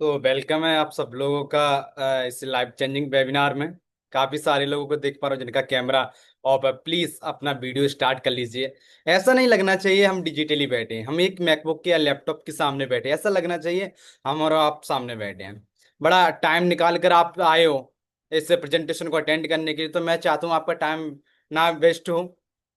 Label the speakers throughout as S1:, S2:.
S1: तो वेलकम है आप सब लोगों का इस लाइफ चेंजिंग वेबिनार में। काफी सारे लोगों को देख पा रहा हूँ जिनका कैमरा ऑफ है। प्लीज अपना वीडियो स्टार्ट कर लीजिए। ऐसा नहीं लगना चाहिए हम डिजिटली बैठे हैं, हम एक मैकबुक के या लैपटॉप के सामने बैठे हैं। ऐसा लगना चाहिए हम और आप सामने बैठे हैं। बड़ा टाइम निकाल कर आप आए हो इस प्रेजेंटेशन को अटेंड करने के लिए, तो मैं चाहता हूँ आपका टाइम ना वेस्ट हो।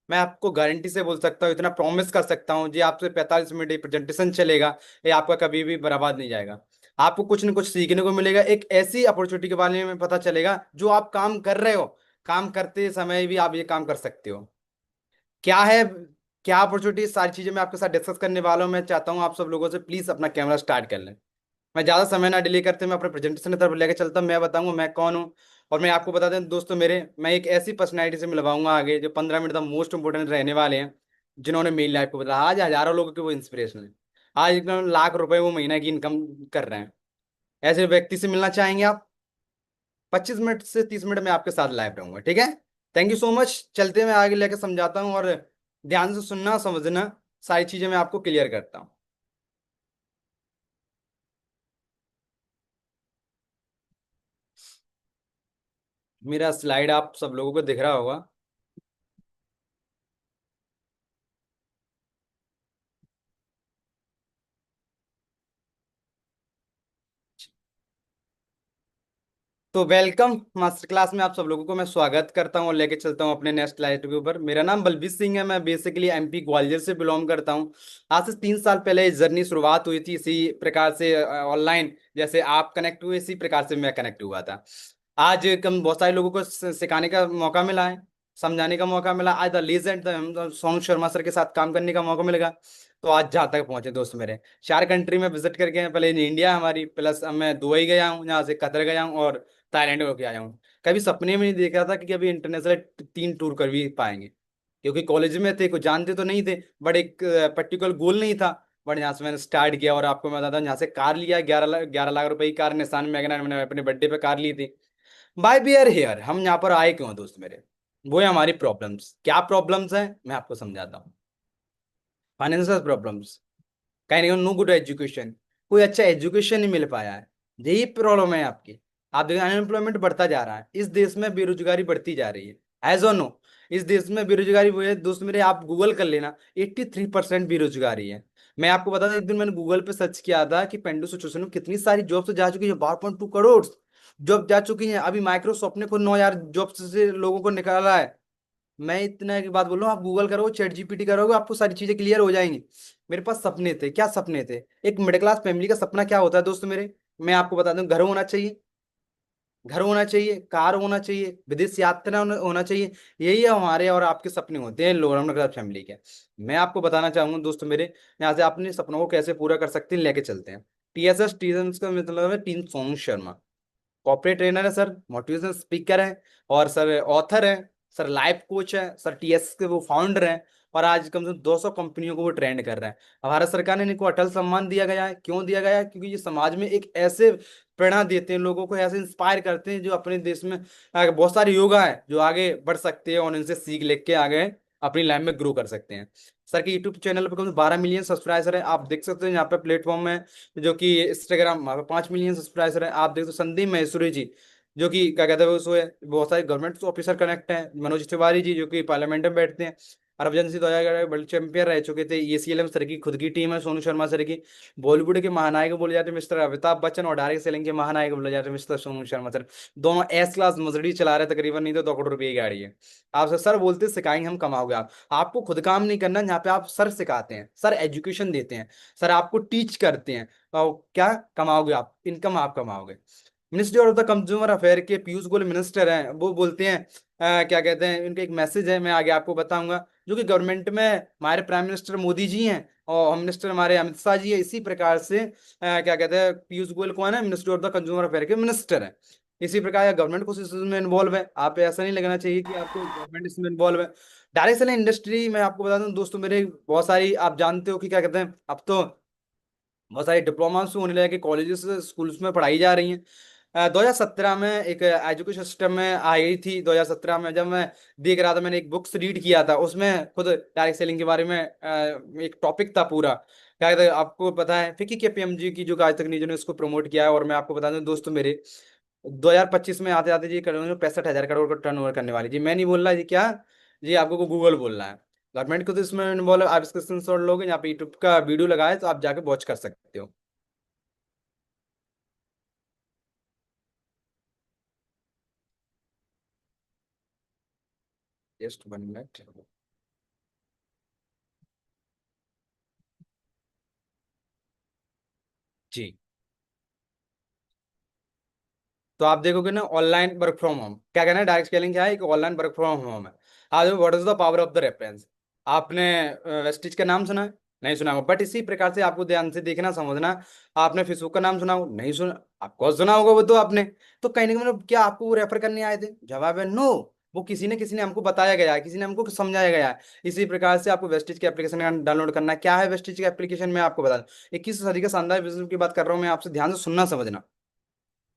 S1: मैं आपको गारंटी से बोल सकता हूँ, इतना प्रॉमिस कर सकता हूँ जी, आपसे 45 मिनट ये प्रेजेंटेशन चलेगा, ये आपका कभी भी बर्बाद नहीं जाएगा। आपको कुछ न कुछ सीखने को मिलेगा, एक ऐसी अपॉर्चुनिटी के बारे में पता चलेगा जो आप काम कर रहे हो, काम करते समय भी आप ये काम कर सकते हो। क्या है, क्या अपॉर्चुनिटी, सारी चीजें मैं आपके साथ डिस्कस करने वाला हूं। मैं चाहता हूं आप सब लोगों से प्लीज अपना कैमरा स्टार्ट कर लें। मैं ज्यादा समय ना डिले करते मैं अपने प्रेजेंटेशन की तरफ लेकर चलता हूं। मैं बताऊंगा मैं कौन हूं। और मैं आपको बता दें दोस्तों, मेरे मैं एक ऐसी पर्सनैलिटी से मिलवाऊंगा आगे जो 15 मिनट तक मोस्ट इंपोर्टेंट रहने वाले हैं, जिन्होंने मेरी लाइफ को बदला। आज हजारों लोगों के वो इंस्पिरेशन है। आज एकदम लाख रुपए वो महीना की इनकम कर रहे हैं। ऐसे व्यक्ति से मिलना चाहेंगे आप? 25 मिनट से 30 मिनट में आपके साथ लाइव रहूंगा, ठीक है। Thank you so much. चलते मैं आगे लेकर समझाता हूँ, और ध्यान से सुनना समझना, सारी चीजें मैं आपको क्लियर करता हूँ। मेरा स्लाइड आप सब लोगों को दिख रहा होगा। तो वेलकम मास्टर क्लास में आप सब लोगों को मैं स्वागत करता हूँ और लेके चलता हूँ अपने नेक्स्ट स्लाइड के ऊपर। मेरा नाम बलबीर सिंह है, मैं बेसिकली एमपी ग्वालियर से बिलोंग करता हूँ। आज से 3 साल पहले इस जर्नी शुरुआत हुई थी, इसी प्रकार से ऑनलाइन जैसे आप कनेक्ट हुए इसी प्रकार से मैं कनेक्ट हुआ था। आज कम बहुत सारे लोगों को सिखाने का मौका मिला है, समझाने का मौका मिला। आज the legend Sonu Sharma sir के साथ काम करने का मौका मिलेगा। तो आज जहाँ तक पहुंचे दोस्त मेरे, 4 कंट्री में विजिट करके हैं। पहले इंडिया हमारी, प्लस मैं दुबई गया हूँ, यहाँ से कतर गया हूँ और थाईलैंड होके आया हूँ। कभी सपने में नहीं देखा था कि कभी इंटरनेशनल 3 टूर कर भी पाएंगे, क्योंकि कॉलेज में थे, कुछ जानते तो नहीं थे, बट एक पर्टिकुलर गोल नहीं था। बट यहाँ से मैंने स्टार्ट किया, और आपको मैं बताता हूँ, यहाँ से कार लिया, 11 लाख रुपए की कार, निसान मैगनार, मैंने अपने बर्थडे पे कार ली थी। बाय बियर हेयर हम यहाँ पर आए क्यों हैं दोस्त मेरे? वो है हमारी प्रॉब्लम्स। क्या प्रॉब्लम्स हैं मैं आपको समझाता हूँ। फाइनेंशियल प्रॉब्लम्स, कहीं नहीं, नो गुड एजुकेशन, कोई अच्छा एजुकेशन नहीं मिल पाया है। यही प्रॉब्लम है आपकी। आप देखिए अनएम्प्लॉयमेंट बढ़ता जा रहा है, इस देश में बेरोजगारी बढ़ती जा रही है, एज और नो। इस देश में बेरोजगारी वो है दोस्त मेरे, आप गूगल कर लेना, 83% बेरोजगारी है। मैं आपको बता दूं, एक दिन मैंने गूगल पे सर्च किया था कि पेंडू सिचुएशन में कितनी सारी जॉब्स जा चुकी है, 12.2 करोड़ जॉब जा चुकी हैं। अभी माइक्रोसॉफ्ट ने खुद 9,000 जॉब्स से लोगों को निकाला है। मैं इतना की बात बोल रहा हूँ, आप गूगल करोगे, चैट जीपीटी करोगे, आपको सारी चीजें क्लियर हो जाएंगी। मेरे पास सपने थे, क्या सपने थे? एक मिडिल क्लास फैमिली का सपना क्या होता है दोस्त मेरे, मैं आपको बता दूं, घर होना चाहिए, घर होना चाहिए, कार होना चाहिए, विदेश यात्रा होना चाहिए। यही है हमारे और आपके सपने होते हैं लोअर मिडिल क्लास फैमिली के। मैं आपको बताना चाहूंगा दोस्तों मेरे, यहाँ से अपने सपनों को कैसे पूरा कर सकते हैं, लेके चलते हैं। टीएसएस, टीएसएस का मतलब है team Sonu Sharma. Corporate trainer है सर, मोटिवेशनल स्पीकर है, और सर ऑथर है, सर लाइफ कोच है, सर टीएस के वो फाउंडर हैं। और आज कम से कम 200 कंपनियों को वो ट्रेंड कर रहा है। अब भारत सरकार ने इनको अटल सम्मान दिया गया है। क्यों दिया गया है? क्योंकि ये समाज में एक ऐसे प्रेरणा देते हैं, लोगों को ऐसे इंस्पायर करते हैं, जो अपने देश में बहुत सारे युवा है जो आगे बढ़ सकते हैं और इनसे सीख लेके के आगे अपनी लाइफ में ग्रो कर सकते हैं। सर के यूट्यूब चैनल पर कम से 12 मिलियन सब्सक्राइबर है, आप देख सकते हैं यहाँ पे प्लेटफॉर्म में, जो कि इंस्टाग्राम, वहाँ पे 5 मिलियन सब्सक्राइबर है। आप देखो संदीप महेश्वरी जी, जो कि क्या कहते हैं उसो है, बहुत सारे गवर्नमेंट ऑफिसर कनेक्ट हैं। मनोज तिवारी जी, जो कि पार्लियामेंट में बैठते हैं। हरभजन सिंह 2011 वर्ल्ड चैंपियन रह चुके थे। ECLM सर की खुद की टीम है, सोनू शर्मा सर की। बॉलीवुड के महानायक बोले जाते हैं मिस्टर अमिताभ बच्चन, और डायरेक्ट सेलिंग के महानायक बोले जाते हैं मिस्टर सोनू शर्मा सर। दोनों एस क्लास मजड़ी चला रहे, तकरीबन नहीं तो 2 करोड़ रुपए की गाड़ी है। आप सर बोलते सिखाएंगे हम, कमाओगे आप। आपको खुद काम नहीं करना, यहाँ पे आप सर सिखाते हैं, सर एजुकेशन देते हैं, सर आपको टीच करते हैं। और क्या कमाओगे आप? इनकम आप कमाओगे। Ministry of the consumer affair के पीयूष गोयल मिनिस्टर हैं, वो बोलते हैं क्या कहते हैं, इनका एक मैसेज है, मैं आगे आपको बताऊंगा, जो कि गवर्नमेंट में हमारे प्राइम मिनिस्टर मोदी जी हैं और होम मिनिस्टर हमारे अमित शाह जी है। इसी प्रकार से क्या कहते हैं, पीयूष गोयल कौन है? Ministry of the consumer affair के मिनिस्टर है। इसी प्रकार गवर्नमेंट को इसमें इन्वॉल्व है। आप ऐसा नहीं लगना चाहिए कि आपको गवर्नमेंट इसमें इन्वॉल्व है। डायरेक्ट सेलिंग इंडस्ट्री में आपको बता दूं दोस्तों मेरे, बहुत सारी आप जानते हो कि क्या कहते हैं, अब तो बहुत सारी डिप्लोमास होने लगे, कॉलेजेस स्कूल्स में पढ़ाई जा रही हैं। 2017 में एक एजुकेशन सिस्टम में आई थी। 2017 में जब मैं देख रहा था, मैंने एक बुक्स रीड किया था, उसमें खुद डायरेक्ट सेलिंग के बारे में एक टॉपिक था पूरा। क्या कहते हैं, आपको पता है फिक्की के पीएमजी की जो आज तक ने इसको प्रमोट किया है। और मैं आपको बता दूं दोस्तों मेरे, 2025 में आते आते जी करोड़ 65,000 करोड़ का टर्नओवर करने वाली जी। मैं नहीं बोल रहा जी, क्या जी आपको गूगल बोल रहा है। गवर्नमेंट को तो इसमें इन्वॉल्व, आप इसके स्क्रीनशॉट लोगे, यहाँ पे यूट्यूब का वीडियो लगाए तो आप जाके वॉच कर सकते हो। Just 1 minute. जी, तो आप देखोगे ना ऑनलाइन वर्क फ्रॉम होम, क्या कहना है, डायरेक्ट स्केलिंग क्या है, एक ऑनलाइन वर्क फ्रॉम होम है। आज what is the power of the reference. आपने वेस्टिज का नाम सुना है? नहीं सुना होगा, बट इसी प्रकार से आपको ध्यान से देखना समझना। आपने फेसबुक का नाम सुना हो? नहीं सुना, आपको सुना होगा वो तो आपने। तो कहीं ना कहीं मतलब क्या आपको वो रेफर करने आए थे? जवाब है नो। वो किसी ने हमको बताया गया है, किसी ने हमको समझाया गया है। इसी प्रकार से आपको वेस्टिज के एप्लीकेशन डाउनलोड करना है। क्या है वेस्टिज के एप्लीकेशन में आपको बता दूं, 21वीं सदी का शानदार बिजनेस की बात कर रहा हूँ मैं आपसे, ध्यान से सुनना समझना।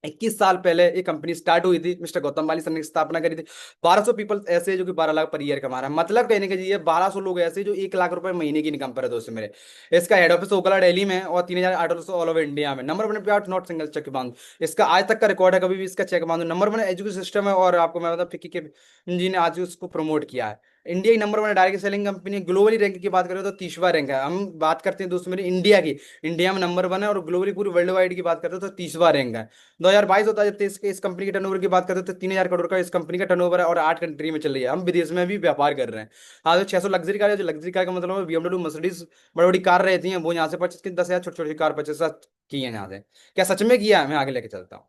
S1: 21 साल पहले एक कंपनी स्टार्ट हुई थी, मिस्टर गौतम वाली सर ने स्थापना करी थी। 1200 पीपल ऐसे जो कि 12 लाख पर ईयर कमा रहा है, मतलब कहने का ये 1200 लोग ऐसे जो 1 लाख रुपए महीने की इनकम पर है दोस्तों मेरे। इसका हेड ऑफिस ओकला दिल्ली में है और 3,800 ऑल ओवर इंडिया में। नंबर 1 पे आउट नॉट सिंगल चेक बांधो, इसका आज तक का रिकॉर्ड है, कभी भी इसका चेक बांधो। नंबर 1 एजुकेशन सिस्टम है। और आपको मैं बता, फिक्की के जी ने आज उसको प्रमोट किया है। इंडिया की number 1 direct selling company, globally rank की बात करें तो 30वां रैंक है। हम बात करते हैं दोस्तों मेरी इंडिया की, इंडिया में नंबर 1 है। और ग्लोबली पूरी वर्ल्ड वाइड की बात करते हैं तो 30वां रैंक है। 2022 होता है जब इस कंपनी के टर्नओवर की बात करते हैं तो 3,000 करोड़ का इस कंपनी का टर्नओवर है। और 8 कंट्री में चल रही है, हम विदेश में भी व्यापार कर रहे हैं। हाँ, तो 600 लग्जरी कार है, जो लग्जरी कार का मतलब है BMW मर्सिडीज, बड़ी बड़ी कार रहती हैं, वो यहाँ से परचेस की, 10,000 छोटी छोटी कार परचेस की है यहाँ से। क्या सच में किया है? मैं आगे लेके चलता हूँ।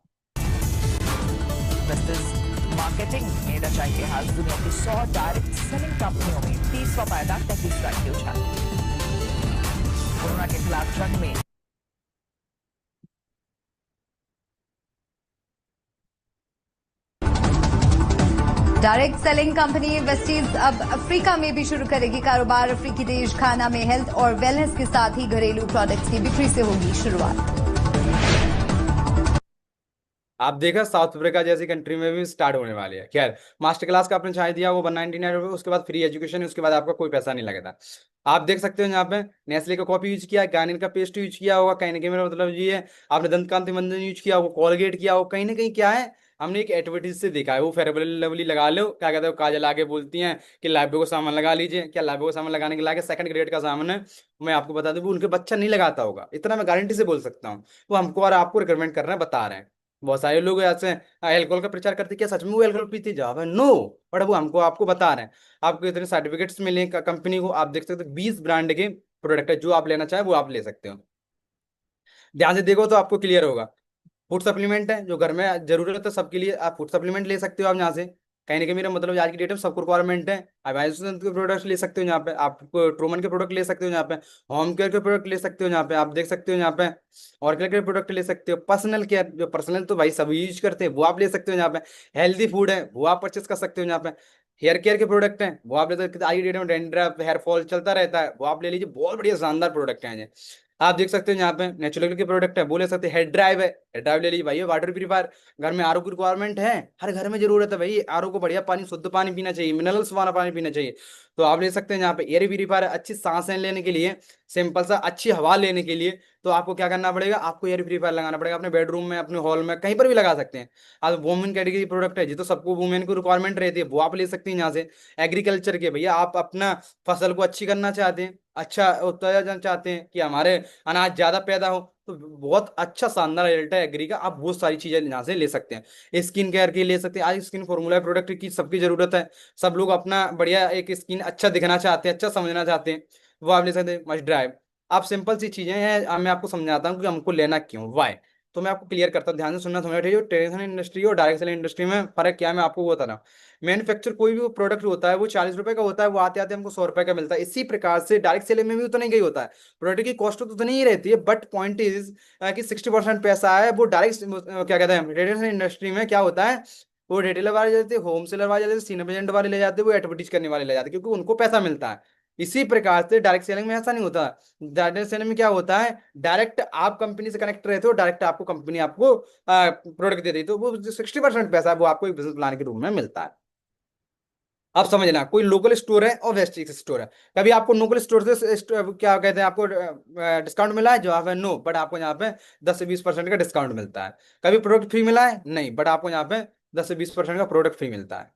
S2: इन्वेस्टर्स मार्केटिंग में रचा इतिहास, दुनिया की 100 डायरेक्ट सेलिंग कंपनियों में 30वां पायदान 33 रैंक की उछाल। कोरोना के खिलाफ जंग में
S3: डायरेक्ट सेलिंग कंपनी वेस्टीज अब अफ्रीका में भी शुरू करेगी कारोबार। अफ्रीकी देश घाना में हेल्थ और वेलनेस के साथ ही घरेलू प्रोडक्ट्स की बिक्री से होगी शुरुआत।
S1: आप देखा साउथ अफ्रीका जैसी कंट्री में भी स्टार्ट होने वाली है। खैर, मास्टर क्लास का आपने चाहे दिया वो 199 रुपये, उसके बाद फ्री एजुकेशन है, उसके बाद आपका कोई पैसा नहीं लगता। आप देख सकते हो यहाँ पे नेस्ले का कॉफी यूज किया है, गार्नियर का पेस्ट यूज किया होगा, कहीं ना कहीं मेरा मतलब ये है। आपने दंत कांति मंजन यूज किया होगा, कोलगेट किया होगा, कहीं ना कहीं क्या है, हमने एक एडवर्टीज से देखा है। वो फेरेबल लवली लगा लो, क्या कहते हो, काजल आगे बोलती हैं कि लाइबो को सामान लगा लीजिए। क्या लाइबो को सामान लगाने के लाके सेकंड ग्रेड का सामान है। मैं आपको बता दूं वो उनके बच्चा नहीं लगाता होगा, इतना मैं गारंटी से बोल सकता हूँ। वो हमको और आपको रिकमेंड कर रहे हैं, बता रहे हैं। बहुत सारे लोग ऐसे अल्कोहल का प्रचार करते हैं, क्या सच में वो अल्कोहल पीते? जवाब है नो। बट वो हमको आपको बता रहे हैं। आपको इतने सर्टिफिकेट्स मिले कंपनी को, आप देख सकते हो 20 ब्रांड के प्रोडक्ट है, जो आप लेना चाहे वो आप ले सकते हो। ध्यान से देखो तो आपको क्लियर होगा। फूड सप्लीमेंट है, जो घर में जरूरत है सबके लिए, आप फूड सप्लीमेंट ले सकते हो आप यहाँ से। कहीं ना कहीं मेरा मतलब आज की डेट में सबको रिक्वायरमेंट है। आप आयुष्मान के प्रोडक्ट ले सकते हो यहाँ पे, आप ट्रूमन के प्रोडक्ट ले सकते हो यहाँ पे, होम केयर के प्रोडक्ट ले सकते हो यहाँ पे, आप देख सकते हो यहाँ पे, और केयर के प्रोडक्ट ले सकते हो। पर्सनल केयर, जो पर्सनल तो भाई सभी यूज करते हैं, वो आप ले सकते हो यहाँ पे। हेल्दी फूड है, वो आप परचेस कर सकते हो यहाँ पे। हेयर केयर के प्रोडक्ट हैं, वो आप ले सकते हो। आज की डेट में डेंड्रफ हेयर फॉल चलता रहता है, वो आप ले लीजिए, बहुत बढ़िया शानदार प्रोडक्ट है ये। आप देख सकते हो यहाँ पे नेचुरल के प्रोडक्ट है, वो ले सकते हैं। हेड ड्राइव है, हेड ड्राइव ले लीजिए भाई। वाटर प्यूरिफायर, घर में आरओ की रिक्वायरमेंट है, हर घर में जरूरत है भाई आरओ को, बढ़िया पानी, शुद्ध पानी पीना चाहिए, मिनरल्स वाला पानी पीना चाहिए। तो आप ले सकते हैं यहाँ पे। एयर प्यूरिफायर, अच्छी सांसें लेने के लिए, सिंपल सा अच्छी हवा लेने के लिए। तो आपको क्या करना पड़ेगा, आपको एयर प्यूरिफायर लगाना पड़ेगा अपने बेडरूम में, अपने हॉल में, कहीं पर भी लगा सकते हैं। आज वुमेन कैटेगरी प्रोडक्ट है जी, तो सबको वुमेन को रिक्वायरमेंट रहती है, वो आप ले सकते हैं यहाँ से। एग्रीकल्चर के भैया, आप अपना फसल को अच्छी करना चाहते हैं, अच्छा उत्पादन चाहते हैं कि हमारे अनाज ज्यादा पैदा हो, तो बहुत अच्छा शानदार रिजल्ट है एग्री का, आप बहुत सारी चीजें यहाँ से ले सकते हैं। स्किन केयर के ले सकते हैं, आज स्किन फॉर्मूला प्रोडक्ट की सबकी जरूरत है। सब लोग अपना बढ़िया एक स्किन अच्छा दिखना चाहते हैं, अच्छा समझना चाहते हैं, वो आप ले सकते हैं। मस्ट ड्राइव, आप सिंपल सी चीजें हैं, अब मैं आपको समझाता हूँ कि हमको लेना क्यों, वाई। तो मैं आपको क्लियर करता हूँ, ध्यान से सुनना समझना चाहिए। ट्रेडिशनल इंडस्ट्री और डायरेक्ट सेलिंग इंडस्ट्री में फर्क क्या है, मैं आपको वो बता रहा हूँ। मैन्युफैक्चर कोई भी प्रोडक्ट होता है वो 40 रुपए का होता है, वो आते आते हमको 100 रुपए का मिलता है। इसी प्रकार से डायरेक्ट सेलिंग में भी उतना ही होता है। प्रोडक्ट की कॉस्ट तो उतनी ही रहती है, बट पॉइंट इज कि 60% पैसा है वो डायरेक्ट, क्या कहते हैं, रिटेल इंडस्ट्री में क्या होता है, वो रिटेलर वाले जाते हैं, होम सेलर वाले जाते हैं, सीनियर एजेंट वाले ले जाते हैं, वो एडवर्टीज करने वाले ले जाते हैं, क्योंकि उनको पैसा मिलता है। इसी प्रकार से डायरेक्ट सेलिंग में ऐसा नहीं होता। डायरेक्ट सेलिंग में क्या होता है, डायरेक्ट आप कंपनी से कनेक्ट रहते हो, डायरेक्ट आपको कंपनी आपको प्रोडक्ट दे देती है, तो वो 60% पैसा है वो आपको एक बिजनेस प्लान के रूप में मिलता है। अब समझना, कोई लोकल स्टोर है और वेस्टेज स्टोर है। कभी आपको लोकल स्टोर से क्या कहते हैं, आपको डिस्काउंट मिला है? जवाब है नो, बट आपको यहाँ पे 10 से 20% का डिस्काउंट मिलता है। कभी प्रोडक्ट फ्री मिला है? नहीं, बट आपको यहाँ पे 10 से 20% का प्रोडक्ट फ्री मिलता है।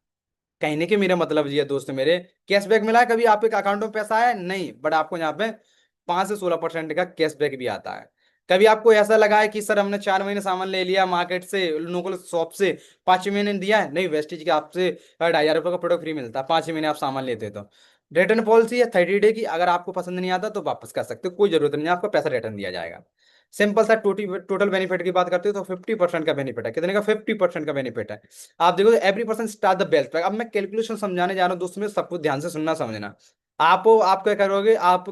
S1: कहने के मेरा मतलब ये है दोस्त मेरे, कैशबैक मिला है कभी आपके अकाउंट में पैसा आया? नहीं, बट आपको यहाँ पे 5 से 16% का कैशबैक भी आता है। कभी आपको ऐसा लगा है कि सर हमने 4 महीने सामान ले लिया मार्केट से, लोकल शॉप से, 5 महीने दिया है? नहीं, वेस्टेज के आपसे 2,500 का प्रोडक्ट फ्री मिलता है 5 महीने आप सामान लेते हो तो। रिटर्न पॉलिसी है 30 डे की, अगर आपको पसंद नहीं आता तो वापस कर सकते हो, कोई जरूरत नहीं है, आपको पैसा रिटर्न दिया जाएगा। सिंपल सा टोटल बेनिफिट की बात करते हो तो 50% का बेनिफिट है। कितने का? 50% का बेनिफिट है। आप देखो, every person start the belt pack. अब मैं कैलकुलेशन समझाने जा रहा हूँ दोस्तों, में सब कुछ ध्यान से सुनना समझना। आप क्या करोगे, आप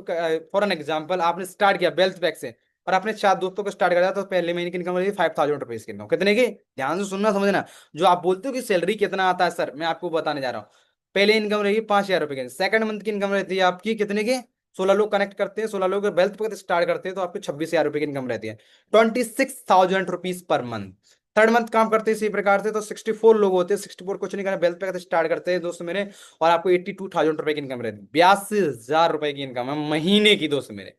S1: फॉर एन एग्जाम्पल आपने स्टार्ट किया बेल्ट पैक से, और अपने 4 दोस्तों को स्टार्ट कराया, तो पहले महीने की इनकम रहेगी 5,000 रुपीज की इनकम। कितने की? ध्यान से सुनना समझना। जो आप बोलते हो कि सैलरी कितना आता है सर, मैं आपको बताने जा रहा हूँ। पहले इनकम रहेगी 5,000 रुपए की। सेकंड मंथ की इनकम रहती है आपकी कितने की? 16 लोग कनेक्ट करते हैं, 16 लोग वेल्थ पैक स्टार्ट करते हैं तो आपको 26,000 रुपए की इनकम रहती है, 26,000 rupees per month. Third month काम करते हैं इसी प्रकार से, तो 64 लोग होते हैं, 64 कुछ नहीं करना, वेल्थ पैक स्टार्ट करते हैं दोस्त मेरे, और आपको 82,000 रुपए की इनकम रहती है, 82,000 रुपए की इनकम है महीने की दोस्त मेरे।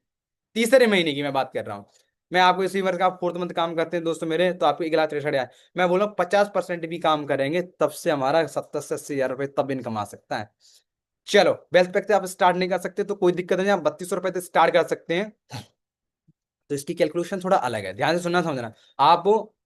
S1: तीसरे महीने की मैं बात कर रहा हूँ। मैं आपको इसी वर्ष का, आप फोर्थ मंथ काम करते हैं दोस्तों मेरे, तो आपको 1,63,000 आए। मैं बोला 50% भी काम करेंगे तब से हमारा 70 से 80,000 रुपए तब इनकम आ सकता है। चलो, वेल्थ पैक से आप स्टार्ट नहीं कर सकते तो कोई दिक्कत नहीं, आप 3200 रुपए से स्टार्ट कर सकते हैं। तो इसकी कैलकुलेशन थोड़ा अलग है, ध्यान से सुनना समझना। आप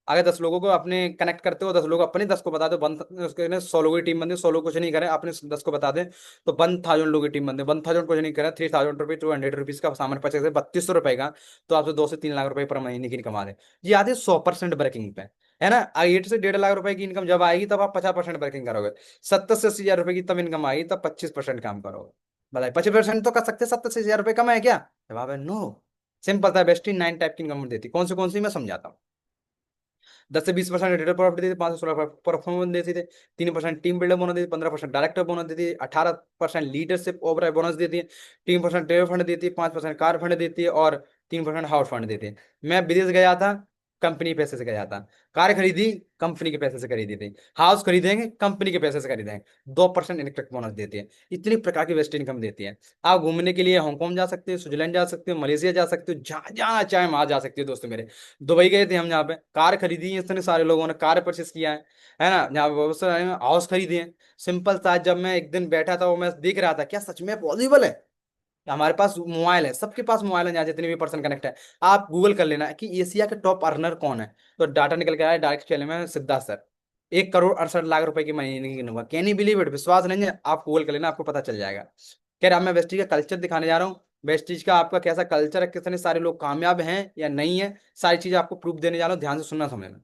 S1: अगर 10 लोगों को अपने कनेक्ट करते हो, 10 लोग अपने 10 को बता दो, 100 लोगों की टीम बनती है, 100 लोग कुछ नहीं करें, अपने 10 को बता दें तो 1,000 लोगों की टीम बनती है, 1,000 कुछ नहीं करें, 3,000 रुपये, 200 रुपीज का सामान परचेज है, 3200 रुपए का, तो आपसे 2 से 3 लाख रुपए पर महीने की कमा दें। ये आते हैं 100% वर्किंग पे, है ना। 8 से 1.5 लाख रुपए की इनकम जब आएगी तब आप 50% वर्किंग करोगे। 70 से 80,000 रुपए की तब इनकम आएगी तब 25% काम करोगे। बताइए, 25% तो कर सकते हैं, 70 से 80,000 रुपए कम है क्या? जवाब है नो। सिंपल था। बेस्टी 9 टाइप की इनकम देती, कौन सी मैं समझाता हूँ। 10 से 20% रिटेल प्रॉफिट देती, 5 से 16 परफॉर्मेंस देती थी, 3% टीम बिल्डर बोनस देती, 15% डायरेक्टर बोनस देती है, 18% लीडरशिप ओवर बोनस देती है, 3% ट्रेवल फंड देती है, 5% कार फंड देती है, और 3% हाउस फंड देती है। मैं विदेश गया था, कंपनी पैसे से गया था। कार खरीदी, कंपनी के पैसे से खरीदी थी। हाउस खरीदेंगे, कंपनी के पैसे से खरीदेंगे। 2% इलेक्ट्रिक बोनस देती है। इतनी प्रकार की वेस्ट इनकम देती है। आप घूमने के लिए हांगकांग जा सकते हो, स्विट्जरलैंड जा सकते हो, मलेशिया जा सकते हो, जहां जाना चाहे वहां जा सकते हो दोस्तों मेरे। दुबई गए थे हम, यहाँ पे कार खरीदी है, इतने सारे लोगों ने कार परचेस किया है ना। यहाँ पे बहुत सारे हाउस खरीदे हैं। सिंपल सा, जब मैं एक दिन बैठा था वो मैं देख रहा था, क्या सच में पॉसिबल है? हमारे पास मोबाइल है, सबके पास मोबाइल है, यहाँ जितने भी पर्सन कनेक्ट है। आप गूगल कर लेना कि एशिया के टॉप अर्नर कौन है, तो डाटा निकल के आया डायरेक्ट चैनल में, सिद्धार्थ सर। 1,68,00,000 रुपए की महीने की income. Can you believe it? विश्वास नहीं है? आप गूगल कर लेना, आपको पता चल जाएगा। कह रहा मैं वेस्टीज का कल्चर दिखाने जा रहा हूँ। वेस्टीज का आपका कैसा कल्चर है, कितने सारे लोग कामयाब हैं या नहीं है, सारी चीजें आपको प्रूफ देने जा रहा हूँ, ध्यान से सुनना समझना।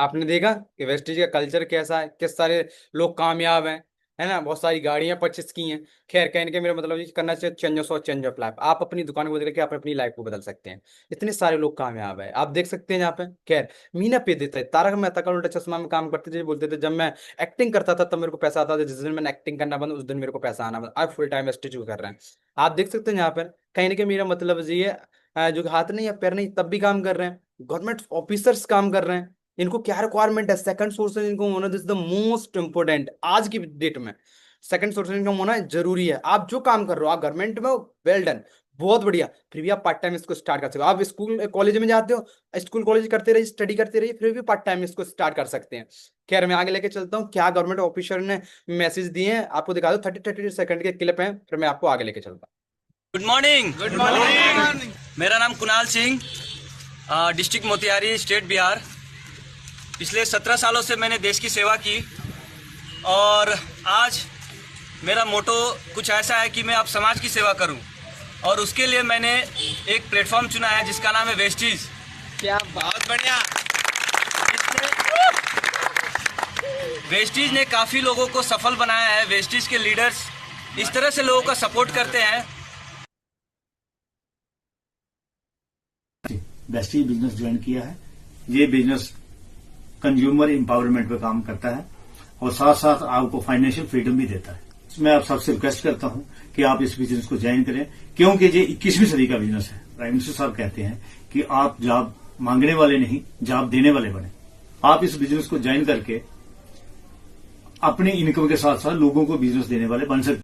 S1: आपने देखा कि वेस्टेज का कल्चर कैसा है, किस सारे लोग कामयाब हैं, है ना, बहुत सारी गाड़ियां परचेस की हैं। खैर कहने के मेरा मतलब ये करना चाहिए चेंज ऑफ लाइफ। आप अपनी दुकान को बदल के आप अपनी लाइफ को बदल सकते हैं। इतने सारे लोग कामयाब है, आप देख सकते हैं यहाँ पे। खैर मीना पे देता है, तारक मेहता का उल्टा चश्मा में काम करते थे, बोलते थे जब मैं एक्टिंग करता था तब मेरे को पैसा आता था, जिस दिन मैंने एक्टिंग करना बंद उस दिन मेरे को पैसा आना बंद। आप फुल टाइम स्टिच कर रहे हैं। आप देख सकते हैं यहाँ पर कहीं ना कहीं मेरा मतलब ये है, जो हाथ नहीं या पैर नहीं तब भी काम कर रहे हैं, गवर्नमेंट ऑफिसर्स काम कर रहे हैं। इनको क्या रिक्वायरमेंट है, सेकंड सोर्स इनकम होना, दिस द मोस्ट इंपोर्टेंट आज की डेट में। सेकंड सोर्स इनकम होना जरूरी है। आप जो काम कर रहे हो आप गवर्नमेंट में हो, वेल डन, बहुत बढ़िया। फिर भी आप पार्ट टाइम इसको स्टार्ट कर सकते हो। आप स्कूल कॉलेज में जाते हो, स्कूल कॉलेज करते रहिए, स्टडी करते रहिए, फिर भी पार्ट टाइम इसको स्टार्ट कर सकते हैं। खैर मैं आगे लेके चलता हूँ, क्या गवर्नमेंट ऑफिसर ने मैसेज दिए हैं आपको दिखा दो, 30-30 सेकंड के क्लिप हैं, फिर मैं आपको आगे लेके चलता हूँ।
S4: Good morning. Good morning. मेरा नाम कुणाल सिंह, डिस्ट्रिक्ट मोतिहारी, स्टेट बिहार। पिछले 17 सालों से मैंने देश की सेवा की और आज मेरा मोटो कुछ ऐसा है कि मैं अब समाज की सेवा करूं, और उसके लिए मैंने एक प्लेटफॉर्म चुना है जिसका नाम है वेस्टीज।
S1: क्या
S4: बहुत बढ़िया। वेस्टीज ने काफ़ी लोगों को सफल बनाया है। वेस्टीज के लीडर्स इस तरह से लोगों का सपोर्ट करते हैं।
S5: वेस्टीज बिजनेस ज्वाइन किया है। ये बिजनेस कंज्यूमर एम्पावरमेंट पे काम करता है और साथ साथ आपको फाइनेंशियल फ्रीडम भी देता है। मैं आप सबसे रिक्वेस्ट करता हूं कि आप इस बिजनेस को ज्वाइन करें, क्योंकि ये 21वीं सदी का बिजनेस है। प्राइम मिनिस्टर साहब कहते हैं कि आप जॉब मांगने वाले नहीं, जॉब देने वाले बने। आप इस बिजनेस को ज्वाइन करके अपनी इनकम के साथ साथ लोगों को बिजनेस देने वाले बन सकते।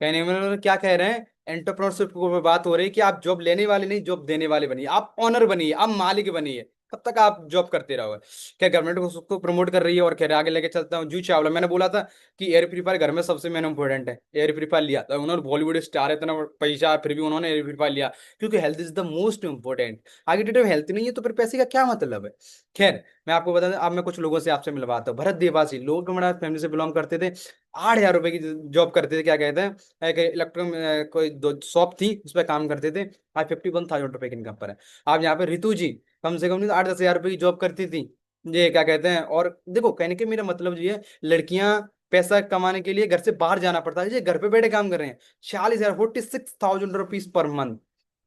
S1: कहने में मतलब क्या कह रहे हैं, एंटरप्रेन्योरशिप को बात हो रही है कि आप जॉब लेने वाले नहीं, जॉब देने वाले बनिए, आप ऑनर बनिए, आप मालिक बनिए। कब तक आप जॉब करते रहोगे। क्या गवर्नमेंट को उसको प्रमोट कर रही है। और खैर आगे लेके चलता हूँ, जूही चावला, मैंने बोला था कि एयर प्यूरीफायर घर में सबसे मेन इंपॉर्टेंट है, एयर प्यूरीफायर लिया तो उन्होंने, बॉलीवुड स्टार है, इतना पैसा फिर भी उन्होंने एयर प्यूरीफायर लिया, क्योंकि health is the most important. आगे डेट में हेल्थ नहीं है तो फिर पैसे का क्या मतलब है। खैर मैं आपको बता दूं, अब मैं कुछ लोगों से आपसे मिलवाता हूँ। भरत देवासी, लोग हमारा फैमिली से बिलोंग करते थे, 8,000 रुपए की जॉब करते थे, क्या कहते हैं, एक इलेक्ट्रॉनिक कोई दो शॉप थी उस पर काम करते थे, आज 51,000 रुपए की इनकम पर है। आप यहाँ पे रितु जी कम से कम नहीं तो 8-10 हज़ार रुपए की जॉब करती थी, ये क्या कहते हैं। और देखो कहने के मेरा मतलब ये है, लड़कियां पैसा कमाने के लिए घर से बाहर जाना पड़ता है, ये घर पे बैठे काम कर रहे हैं। 40,000, 46,000 रुपीज पर मंथ।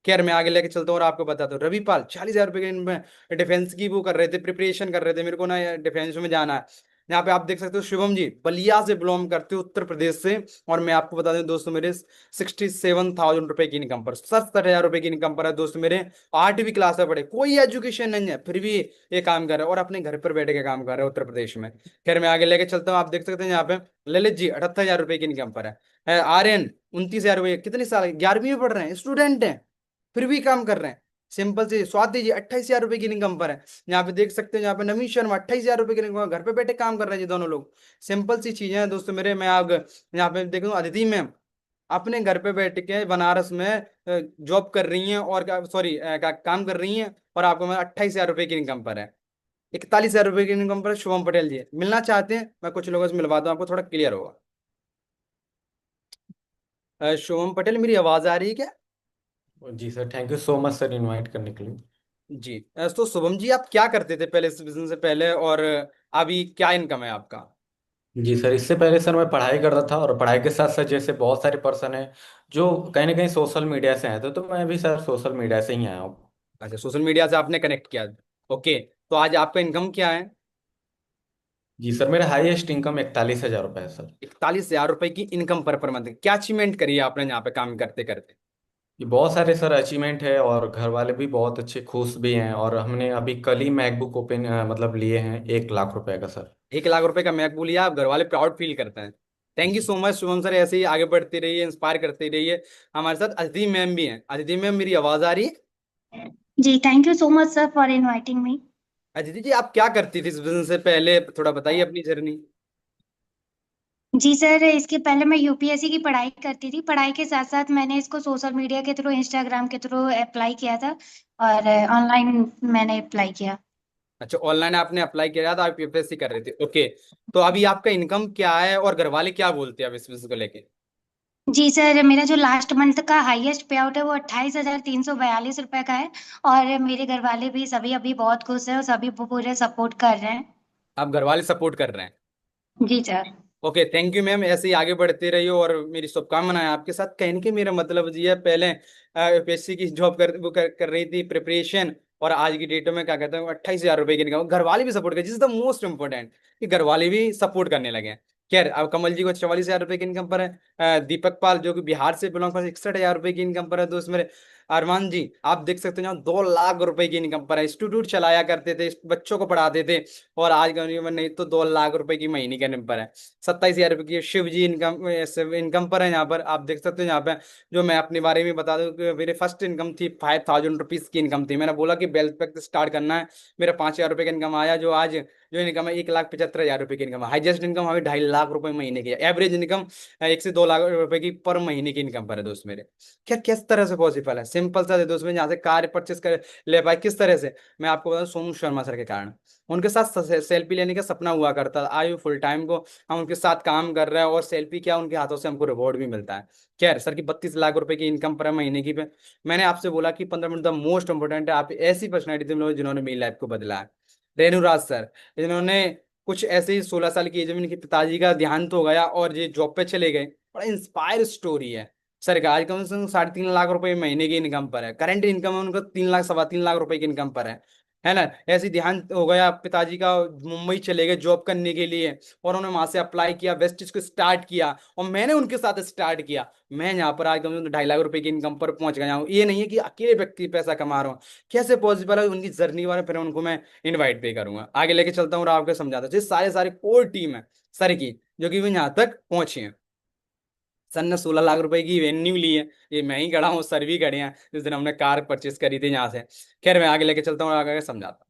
S1: खैर मैं आगे लेके चलता हूँ और आपको बताता हूँ, रविपाल 40,000 रुपए के इनमें डिफेंस की वो कर रहे थे, प्रिपरेशन कर रहे थे, मेरे को ना डिफेंस में जाना है। यहाँ पे आप देख सकते हो शुभम जी बलिया से बिलोंग करते हो, उत्तर प्रदेश से। और मैं आपको बता दूं दोस्तों मेरे 67,000 रुपए की इनकम पर, 67,000 रुपए की इनकम पर है दोस्तों मेरे। 8वीं क्लास में पढ़े, कोई एजुकेशन नहीं है, फिर भी ये काम कर रहे हैं और अपने घर पर बैठ के काम कर रहे हैं उत्तर प्रदेश में। खैर मैं आगे लेके चलता हूँ, आप देख सकते हैं यहाँ पे ललित जी 78,000 रुपए की इनकम पर है। आर्यन 29,000 रुपए, कितने साल, 11वीं में पढ़ रहे हैं, स्टूडेंट हैं, फिर भी काम कर रहे हैं। सिंपल से स्वाति जी 28,000 रुपए की इनकम पर है। यहाँ पे देख सकते हैं, यहाँ पे नवीन शर्मा 28,000 रुपए की इनकम, घर पे बैठे काम कर रहे हैं जी दोनों लोग। सिंपल सी चीजें हैं दोस्तों मेरे। मैं आप यहाँ पे देखूँ, अदिति मैम अपने घर पे बैठ के बनारस में जॉब कर रही हैं, और सॉरी काम कर रही हैं, और आपको मैं 28,000 रुपए की इनकम पर है। 41,000 रुपए की इनकम पर शुभम पटेल जी मिलना चाहते हैं, मैं कुछ लोगों से मिलवाता हूँ, आपको थोड़ा क्लियर होगा। शुभम पटेल मेरी आवाज आ रही है क्या।
S6: जी sir, thank you so much sir invite करने के लिए।
S1: जी तो शुभम जी आप क्या करते थे पहले इस बिजनेस से पहले, और अभी क्या इनकम है आपका।
S6: जी सर, इससे पहले सर मैं पढ़ाई करता था, और पढ़ाई के साथ साथ जैसे बहुत सारे पर्सन हैं जो कहीं ना कहीं सोशल मीडिया से आए थे, तो मैं भी सर सोशल मीडिया से ही आया हूँ।
S1: अच्छा, सोशल मीडिया से आपने कनेक्ट किया। ओके, तो आज आपका इनकम क्या है।
S6: जी सर, मेरा हाईएस्ट इनकम 41,000 रुपये है सर।
S1: 41,000 रुपए की इनकम पर मंथ, क्या अचीवमेंट करी है आपने यहाँ पे काम करते करते।
S6: ये बहुत सारे सर अचीवमेंट है, और घर वाले भी बहुत अच्छे खुश भी हैं, और हमने अभी कल ही मैकबुक ओपन मतलब लिए हैं 1 लाख रुपए का सर।
S1: 1 लाख रुपए का मैकबुक लिया, आप घर वाले प्राउड फील करते हैं। Thank you so much Shubham sir, ऐसे ही आगे बढ़ते रहिए, इंस्पायर करते रहिए। हमारे साथ अदिति मैम भी हैं। अदिति मैम मेरी आवाज आ रही है।
S7: जी thank you so much sir for inviting me.
S1: Aditi ji आप क्या करती थी इस बिजनेस से पहले, थोड़ा बताइए अपनी जर्नी।
S7: जी सर, इसके पहले मैं यूपीएससी की पढ़ाई करती थी। पढ़ाई के साथ साथ मैंने इसको सोशल मीडिया के थ्रू, इंस्टाग्राम के थ्रू अप्लाई किया था, और ऑनलाइन मैंने अप्लाई किया।
S1: अच्छा, ऑनलाइन आपने अप्लाई किया था, आप यूपीएससी कर रहे थे। ओके, तो अभी आपका इनकम क्या है और घर वाले क्या बोलते हैं अब इस बिजनेस को लेके।
S7: जी सर, मेरा जो लास्ट मंथ का हाईएस्ट पे आउट है वो 28,342 रुपए का है। और मेरे घर वाले भी सभी अभी बहुत खुश हैं और सभी पूरे सपोर्ट कर रहे हैं।
S1: आप घर वाले सपोर्ट कर रहे हैं?
S7: जी sir.
S1: Okay, thank you ma'am, ऐसे ही आगे बढ़ते रहिए और मेरी शुभकामनाएं आपके साथ। कहने के मेरा मतलब जी है, पहले यूपीएससी की जॉब कर रही थी प्रिपरेशन, और आज की डेट में क्या कहते हैं 28,000 रुपए की इनकम, घर वाले भी सपोर्ट कर, जिस द मोस्ट इम्पोर्टेंट कि घर वाले भी सपोर्ट करने लगे हैं। खैर, अब कमल जी को 44,000 रुपए की इनकम पर है। दीपक पाल जो कि बिहार से बिलोंग कर 61,000 रुपए की इनकम पर है दोस्त मेरे। अरमान जी आप देख सकते हो 2 लाख रुपए की इनकम पर है, इंस्टीट्यूट चलाया करते थे, बच्चों को पढ़ाते थे, और आज का नहीं तो 2 लाख रुपए की महीने के इनकम पर है। 27,000 रुपए की शिव जी इनकम पर है। यहाँ पर आप देख सकते हो, यहाँ पे जो मैं अपने बारे में बता दूं कि मेरी फर्स्ट इनकम थी 5,000 रुपीज की इनकम थी। मैंने बोला कि वेल्थ पैक स्टार्ट करना है, मेरा 5,000 रुपए का इनकम आया, जो आज जो इनकम है 1,75,000 रुपए की इनकम है। हाईएस्ट इनकम हमें 2.5 लाख रुपए महीने की है। एवरेज इनकम 1 से 2 लाख रुपए की पर महीने की इनकम पर है दोस्त मेरे। क्या किस तरह से पॉसिबल है? सिंपल सा है दोस्त मेरे, यहाँ से कार परचेस कर ले पाए किस तरह से, मैं आपको बता दूं सोनू शर्मा सर के कारण। उनके साथ सेल्फी लेने का सपना हुआ करता था, आयु फुल टाइम को हम उनके साथ काम कर रहे हैं, और सेल्फी क्या उनके हाथों से हमको रिवॉर्ड भी मिलता है। खैर, सर की 32 लाख रुपए की इनकम पर है महीने की पे। मैंने आपसे बोला कि 15 मिनट द मोस्ट इंपोर्टेंट है, आप ऐसी पर्सनैलिटी मिलो जिन्होंने मेरी लाइफ को बदला है। रेणुराज सर, जिन्होंने कुछ ऐसे ही 16 साल की एज में इनके पिताजी का देहांत हो गया और ये जॉब पे चले गए। बड़ा इंस्पायर स्टोरी है सर का। आज कम से कम 3.5 लाख रुपए महीने की इनकम पर है, करंट इनकम है उनका 3 लाख 3.25 लाख रुपए की इनकम पर है ना। ऐसे ध्यान हो गया पिताजी का, मुंबई चले गए जॉब करने के लिए, और उन्होंने वहां से अप्लाई किया, वेस्टिज को स्टार्ट किया, और मैंने उनके साथ स्टार्ट किया। मैं यहाँ पर आज कम से कम 2.5 लाख रुपए की इनकम पर पहुंच गया हूँ। ये नहीं है कि अकेले व्यक्ति पैसा कमा रहा हूँ, कैसे पॉसिबल है, उनकी जर्नी वाले फिर उनको मैं इनवाइट पे करूंगा, आगे लेके चलता हूँ और आपको समझाता हूँ। ये सारे सारे कोर टीम है सर की, जो कि वो यहाँ तक पहुंची है। सर ने 16 लाख रुपए की वेन्यू ली है, ये मैं ही खड़ा हूँ, सर भी खड़े हैं, जिस दिन हमने कार परचेस करी थी यहाँ से। खैर, मैं आगे लेके चलता हूँ और आगे समझाता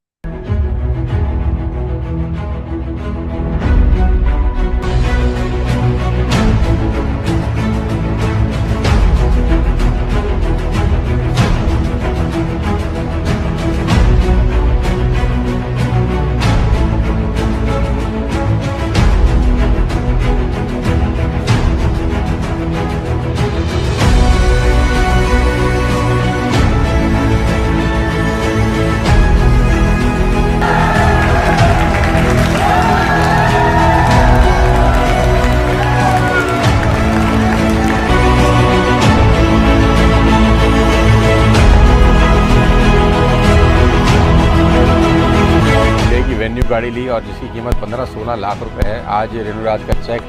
S8: की वेन्यू गाड़ी ली और जिसकी कीमत 15-16 लाख रुपए है। आज रेणुराज का चेक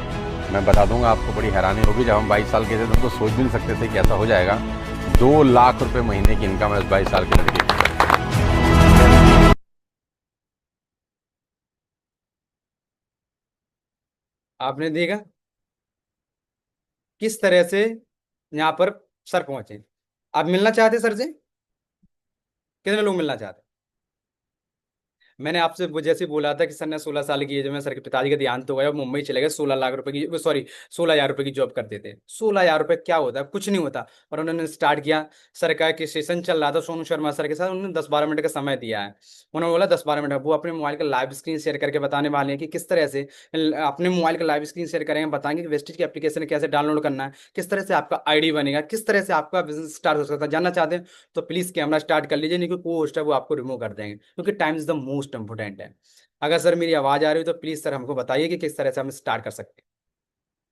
S8: मैं बता दूंगा आपको, बड़ी हैरानी होगी। जब हम 22 साल के थे तो सोच भी नहीं सकते थे कि ऐसा हो जाएगा। 2 लाख रुपए महीने की इनकम है उस 22 साल के लड़के की।
S1: आपने देखा किस तरह से यहाँ पर सर पहुंचे। आप मिलना चाहते सर से? कितने लोग मिलना चाहते? मैंने आपसे जैसे बोला था कि सर ने 16 साल की एज में सर के पिताजी का देहांत हो गया, वो मुंबई चले गए, 16 लाख रुपए की, सॉरी 16,000 रुपए की जॉब करते थे। 16,000 रुपए क्या होता है? कुछ नहीं होता। और उन्होंने स्टार्ट किया, सर का कि सेशन चल रहा था सोनू शर्मा सर के साथ, उन्होंने 10-12 मिनट का समय दिया है। उन्होंने बोला 10-12 मिनट, वो अपने मोबाइल का लाइव स्क्रीन शेयर करके बताने वाले हैं कि किस तरह से अपने मोबाइल का लाइव स्क्रीन शेयर करेंगे, बताएंगे कि वेस्टेज की एप्लीकेशन कैसे डाउनलोड करना है, किस तरह से आपका आईडी बनेगा, किस तरह से आपका बिजनेस स्टार्ट हो सकता है। जानना चाहते हैं तो प्लीज कैमरा स्टार्ट कर लीजिए, नहीं कोई पोस्ट है वो आपको रिमूव कर देंगे, क्योंकि time is the most important है। अगर सर मेरी आवाज आ रही हो तो प्लीज सर हमको बताइए कि किस तरह से हम स्टार्ट कर सकते हैं।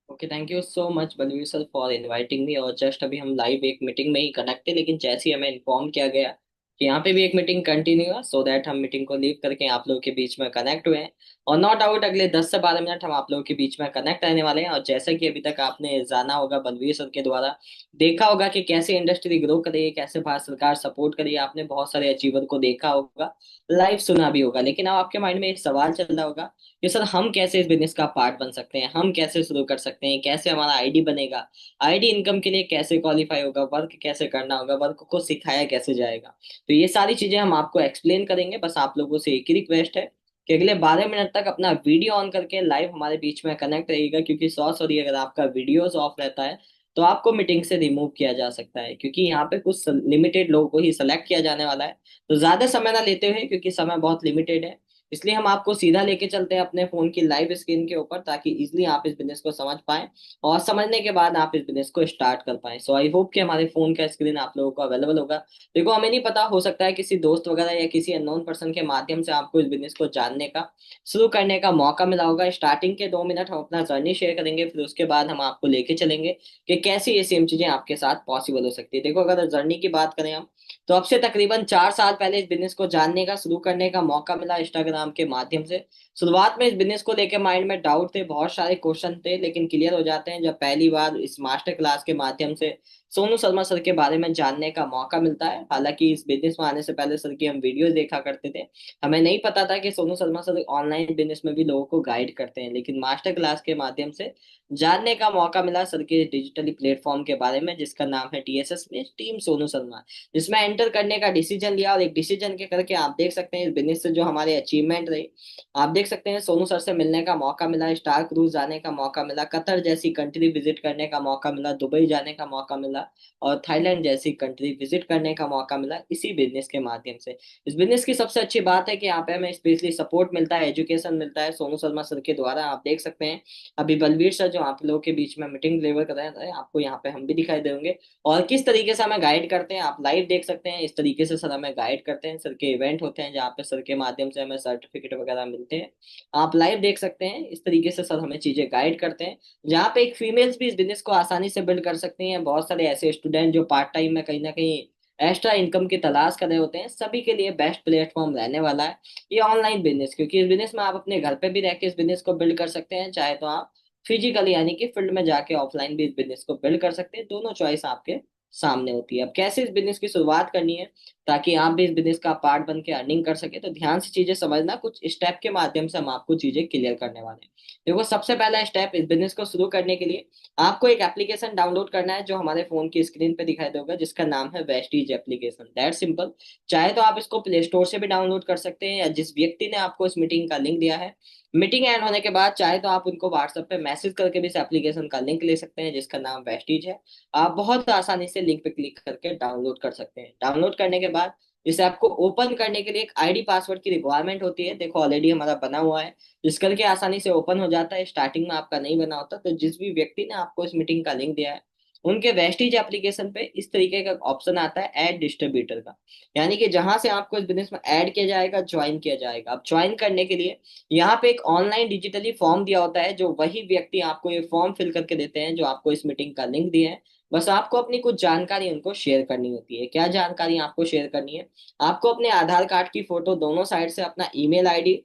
S9: Okay, thank you so much Balveer sir for inviting me. और जस्ट अभी हम लाइव एक मीटिंग में ही कनेक्ट थे, लेकिन जैसे ही हमें इन्फॉर्म किया गया कि यहाँ पे भी एक मीटिंग कंटिन्यू है, सो दैट हम मीटिंग को लीव करके आप लोगों के बीच में कनेक्ट हुए हैं। और नॉट डाउट अगले 10 से 12 मिनट हम आप लोगों के बीच में कनेक्ट रहने वाले हैं। और जैसा कि अभी तक आपने जाना होगा बलवीर सर के द्वारा, देखा होगा कि कैसे इंडस्ट्री ग्रो करी है, कैसे भारत सरकार सपोर्ट करी है, आपने बहुत सारे अचीवर को देखा होगा, लाइव सुना भी होगा। लेकिन अब आपके माइंड में एक सवाल चल रहा होगा कि सर हम कैसे इस बिजनेस का पार्ट बन सकते हैं, हम कैसे शुरू कर सकते हैं, कैसे हमारा आईडी बनेगा, आईडी इनकम के लिए कैसे क्वालिफाई होगा, वर्क कैसे करना होगा, वर्क को सिखाया कैसे जाएगा। तो ये सारी चीजें हम आपको एक्सप्लेन करेंगे। बस आप लोगों से एक ही रिक्वेस्ट है कि अगले 12 मिनट तक अपना वीडियो ऑन करके लाइव हमारे बीच में कनेक्ट रहिएगा, क्योंकि सॉरी अगर आपका वीडियोस ऑफ रहता है तो आपको मीटिंग से रिमूव किया जा सकता है, क्योंकि यहाँ पे कुछ लिमिटेड लोगों को ही सिलेक्ट किया जाने वाला है। तो ज्यादा समय ना लेते हुए, क्योंकि समय बहुत लिमिटेड है, इसलिए हम आपको सीधा लेके चलते हैं अपने फोन की लाइव स्क्रीन के ऊपर, ताकि इजिली आप इस बिजनेस को समझ पाएं और समझने के बाद आप इस बिजनेस को स्टार्ट कर पाएं। सो आई होप कि हमारे फोन का स्क्रीन आप लोगों को अवेलेबल होगा। देखो, हमें नहीं पता, हो सकता है किसी दोस्त वगैरह या किसी अननोन पर्सन के माध्यम से आपको इस बिजनेस को जानने का, शुरू करने का मौका मिला होगा। स्टार्टिंग के 2 मिनट हम अपना जर्नी शेयर करेंगे, फिर उसके बाद हम आपको लेके चलेंगे कि कैसी ये सेम चीजें आपके साथ पॉसिबल हो सकती है। देखो, अगर जर्नी की बात करें हम, तो अब से तकरीबन 4 साल पहले इस बिजनेस को जानने का, शुरू करने का मौका मिला इंस्टाग्राम के माध्यम से। शुरुआत में इस बिजनेस को लेकर माइंड में डाउट थे, बहुत सारे क्वेश्चन थे, लेकिन क्लियर हो जाते हैं जब पहली बार इस मास्टर क्लास के माध्यम से सोनू शर्मा सर के बारे में जानने का मौका मिलता है। हालांकि इस बिजनेस में आने से पहले सर की हम वीडियो देखा करते थे, हमें नहीं पता था कि Sonu Sharma sir online business में भी लोगों को गाइड करते हैं, लेकिन मास्टर क्लास के माध्यम से जानने का मौका मिला सर के डिजिटली प्लेटफॉर्म के बारे में, जिसका नाम है TSS में टीम सोनू शर्मा, जिसमें एंटर करने का डिसीजन लिया। और एक डिसीजन के करके आप देख सकते हैं इस बिजनेस से जो हमारे अचीवमेंट रही, आप देख सकते हैं सोनू सर से मिलने का मौका मिला, स्टार क्रूज जाने का मौका मिला, कतर जैसी कंट्री विजिट करने का मौका मिला, दुबई जाने का मौका मिला और थाईलैंड जैसी कंट्री विजिट करने का मौका मिला इसी बिजनेस के माध्यम से। इस बिजनेस की सबसे अच्छी बात है कि यहाँ पे हमें स्पेशली सपोर्ट मिलता है, एजुकेशन मिलता है सोनू शर्मा सर के द्वारा। आप देख सकते हैं अभी बलवीर सर जो आप लोगों के बीच में मीटिंग डिलीवर कर रहे हैं, आपको यहाँ पे हम भी दिखाई देंगे, और किस तरीके से हमें गाइड करते हैं आप लाइव देख सकते हैं। इस तरीके से सर हमें गाइड करते हैं, सर के इवेंट होते हैं जहाँ पे सर के माध्यम से हमें सर्टिफिकेट वगैरह मिलते हैं, आप लाइव देख सकते हैं। इस तरीके से सर हमें चीजें गाइड करते हैं, जहाँ पे एक फीमेल्स भी इस बिजनेस को आसानी से बिल्ड कर सकती हैं। बहुत सारे ऐसे स्टूडेंट जो पार्ट टाइम में कहीं ना कहीं एक्स्ट्रा इनकम की तलाश कर रहे होते हैं, सभी के लिए बेस्ट प्लेटफॉर्म रहने वाला है ये ऑनलाइन बिजनेस, क्योंकि इस बिजनेस में आप अपने घर पे भी रह के इस बिजनेस को बिल्ड कर सकते हैं, चाहे तो आप फिजिकली यानी कि फील्ड में जाके ऑफलाइन भी इस बिजनेस को बिल्ड कर सकते हैं। दोनों चॉइस आपके सामने होती है। अब कैसे इस बिजनेस की शुरुआत करनी है ताकि आप भी इस बिजनेस का पार्ट बन के अर्निंग कर सके, तो ध्यान से चीजें समझना, कुछ स्टेप के माध्यम से हम आपको चीजें क्लियर करने वाले हैं। देखो, सबसे पहला स्टेप, इस बिजनेस को शुरू करने के लिए आपको एक एप्लीकेशन डाउनलोड करना है जो हमारे फोन की स्क्रीन पे दिखाई देगा, जिसका नाम है वेस्टीज एप्लीकेशन। That simple. चाहे तो आप इसको प्ले स्टोर से भी डाउनलोड कर सकते हैं, या जिस व्यक्ति ने आपको इस मीटिंग का लिंक दिया है, मीटिंग एंड होने के बाद चाहे तो आप उनको व्हाट्सएप पे मैसेज करके भी इस एप्लीकेशन का लिंक ले सकते हैं, जिसका नाम वेस्टीज है। आप बहुत आसानी से लिंक पे क्लिक करके डाउनलोड कर सकते हैं। डाउनलोड करने के बाद इस ऐप को ओपन करने के लिए एक आईडी पासवर्ड की रिक्वायरमेंट होती है। देखो, ऑलरेडी हमारा बना हुआ है, जिस करके आसानी से ओपन हो जाता है। स्टार्टिंग में आपका नहीं बना होता, तो जिस भी व्यक्ति ने आपको इस मीटिंग का लिंक दिया है, उनके वेस्टीज एप्लीकेशन पे इस तरीके का ऑप्शन आता है ऐड डिस्ट्रीब्यूटर का, यानी कि जहां से आपको इस बिजनेस में ऐड किया जाएगा, ज्वाइन किया जाएगा। अब ज्वाइन करने के लिए यहाँ पे एक ऑनलाइन डिजिटली फॉर्म दिया होता है, जो वही व्यक्ति आपको ये फॉर्म फिल करके देते हैं जो आपको इस मीटिंग का लिंक दिए हैं। बस आपको अपनी कुछ जानकारी उनको शेयर करनी होती है। क्या जानकारी आपको शेयर करनी है? आपको अपने आधार कार्ड की फोटो दोनों साइड से, अपना ईमेल आईडी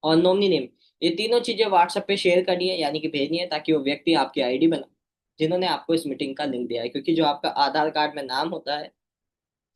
S9: और नॉमिनी नेम, ये तीनों चीजें व्हाट्सएप पे शेयर करनी है, यानी कि भेजनी है, ताकि वो व्यक्ति आपकी आईडी बना जिन्होंने आपको इस मीटिंग का लिंक दिया है। क्योंकि जो आपका आधार कार्ड में नाम होता है,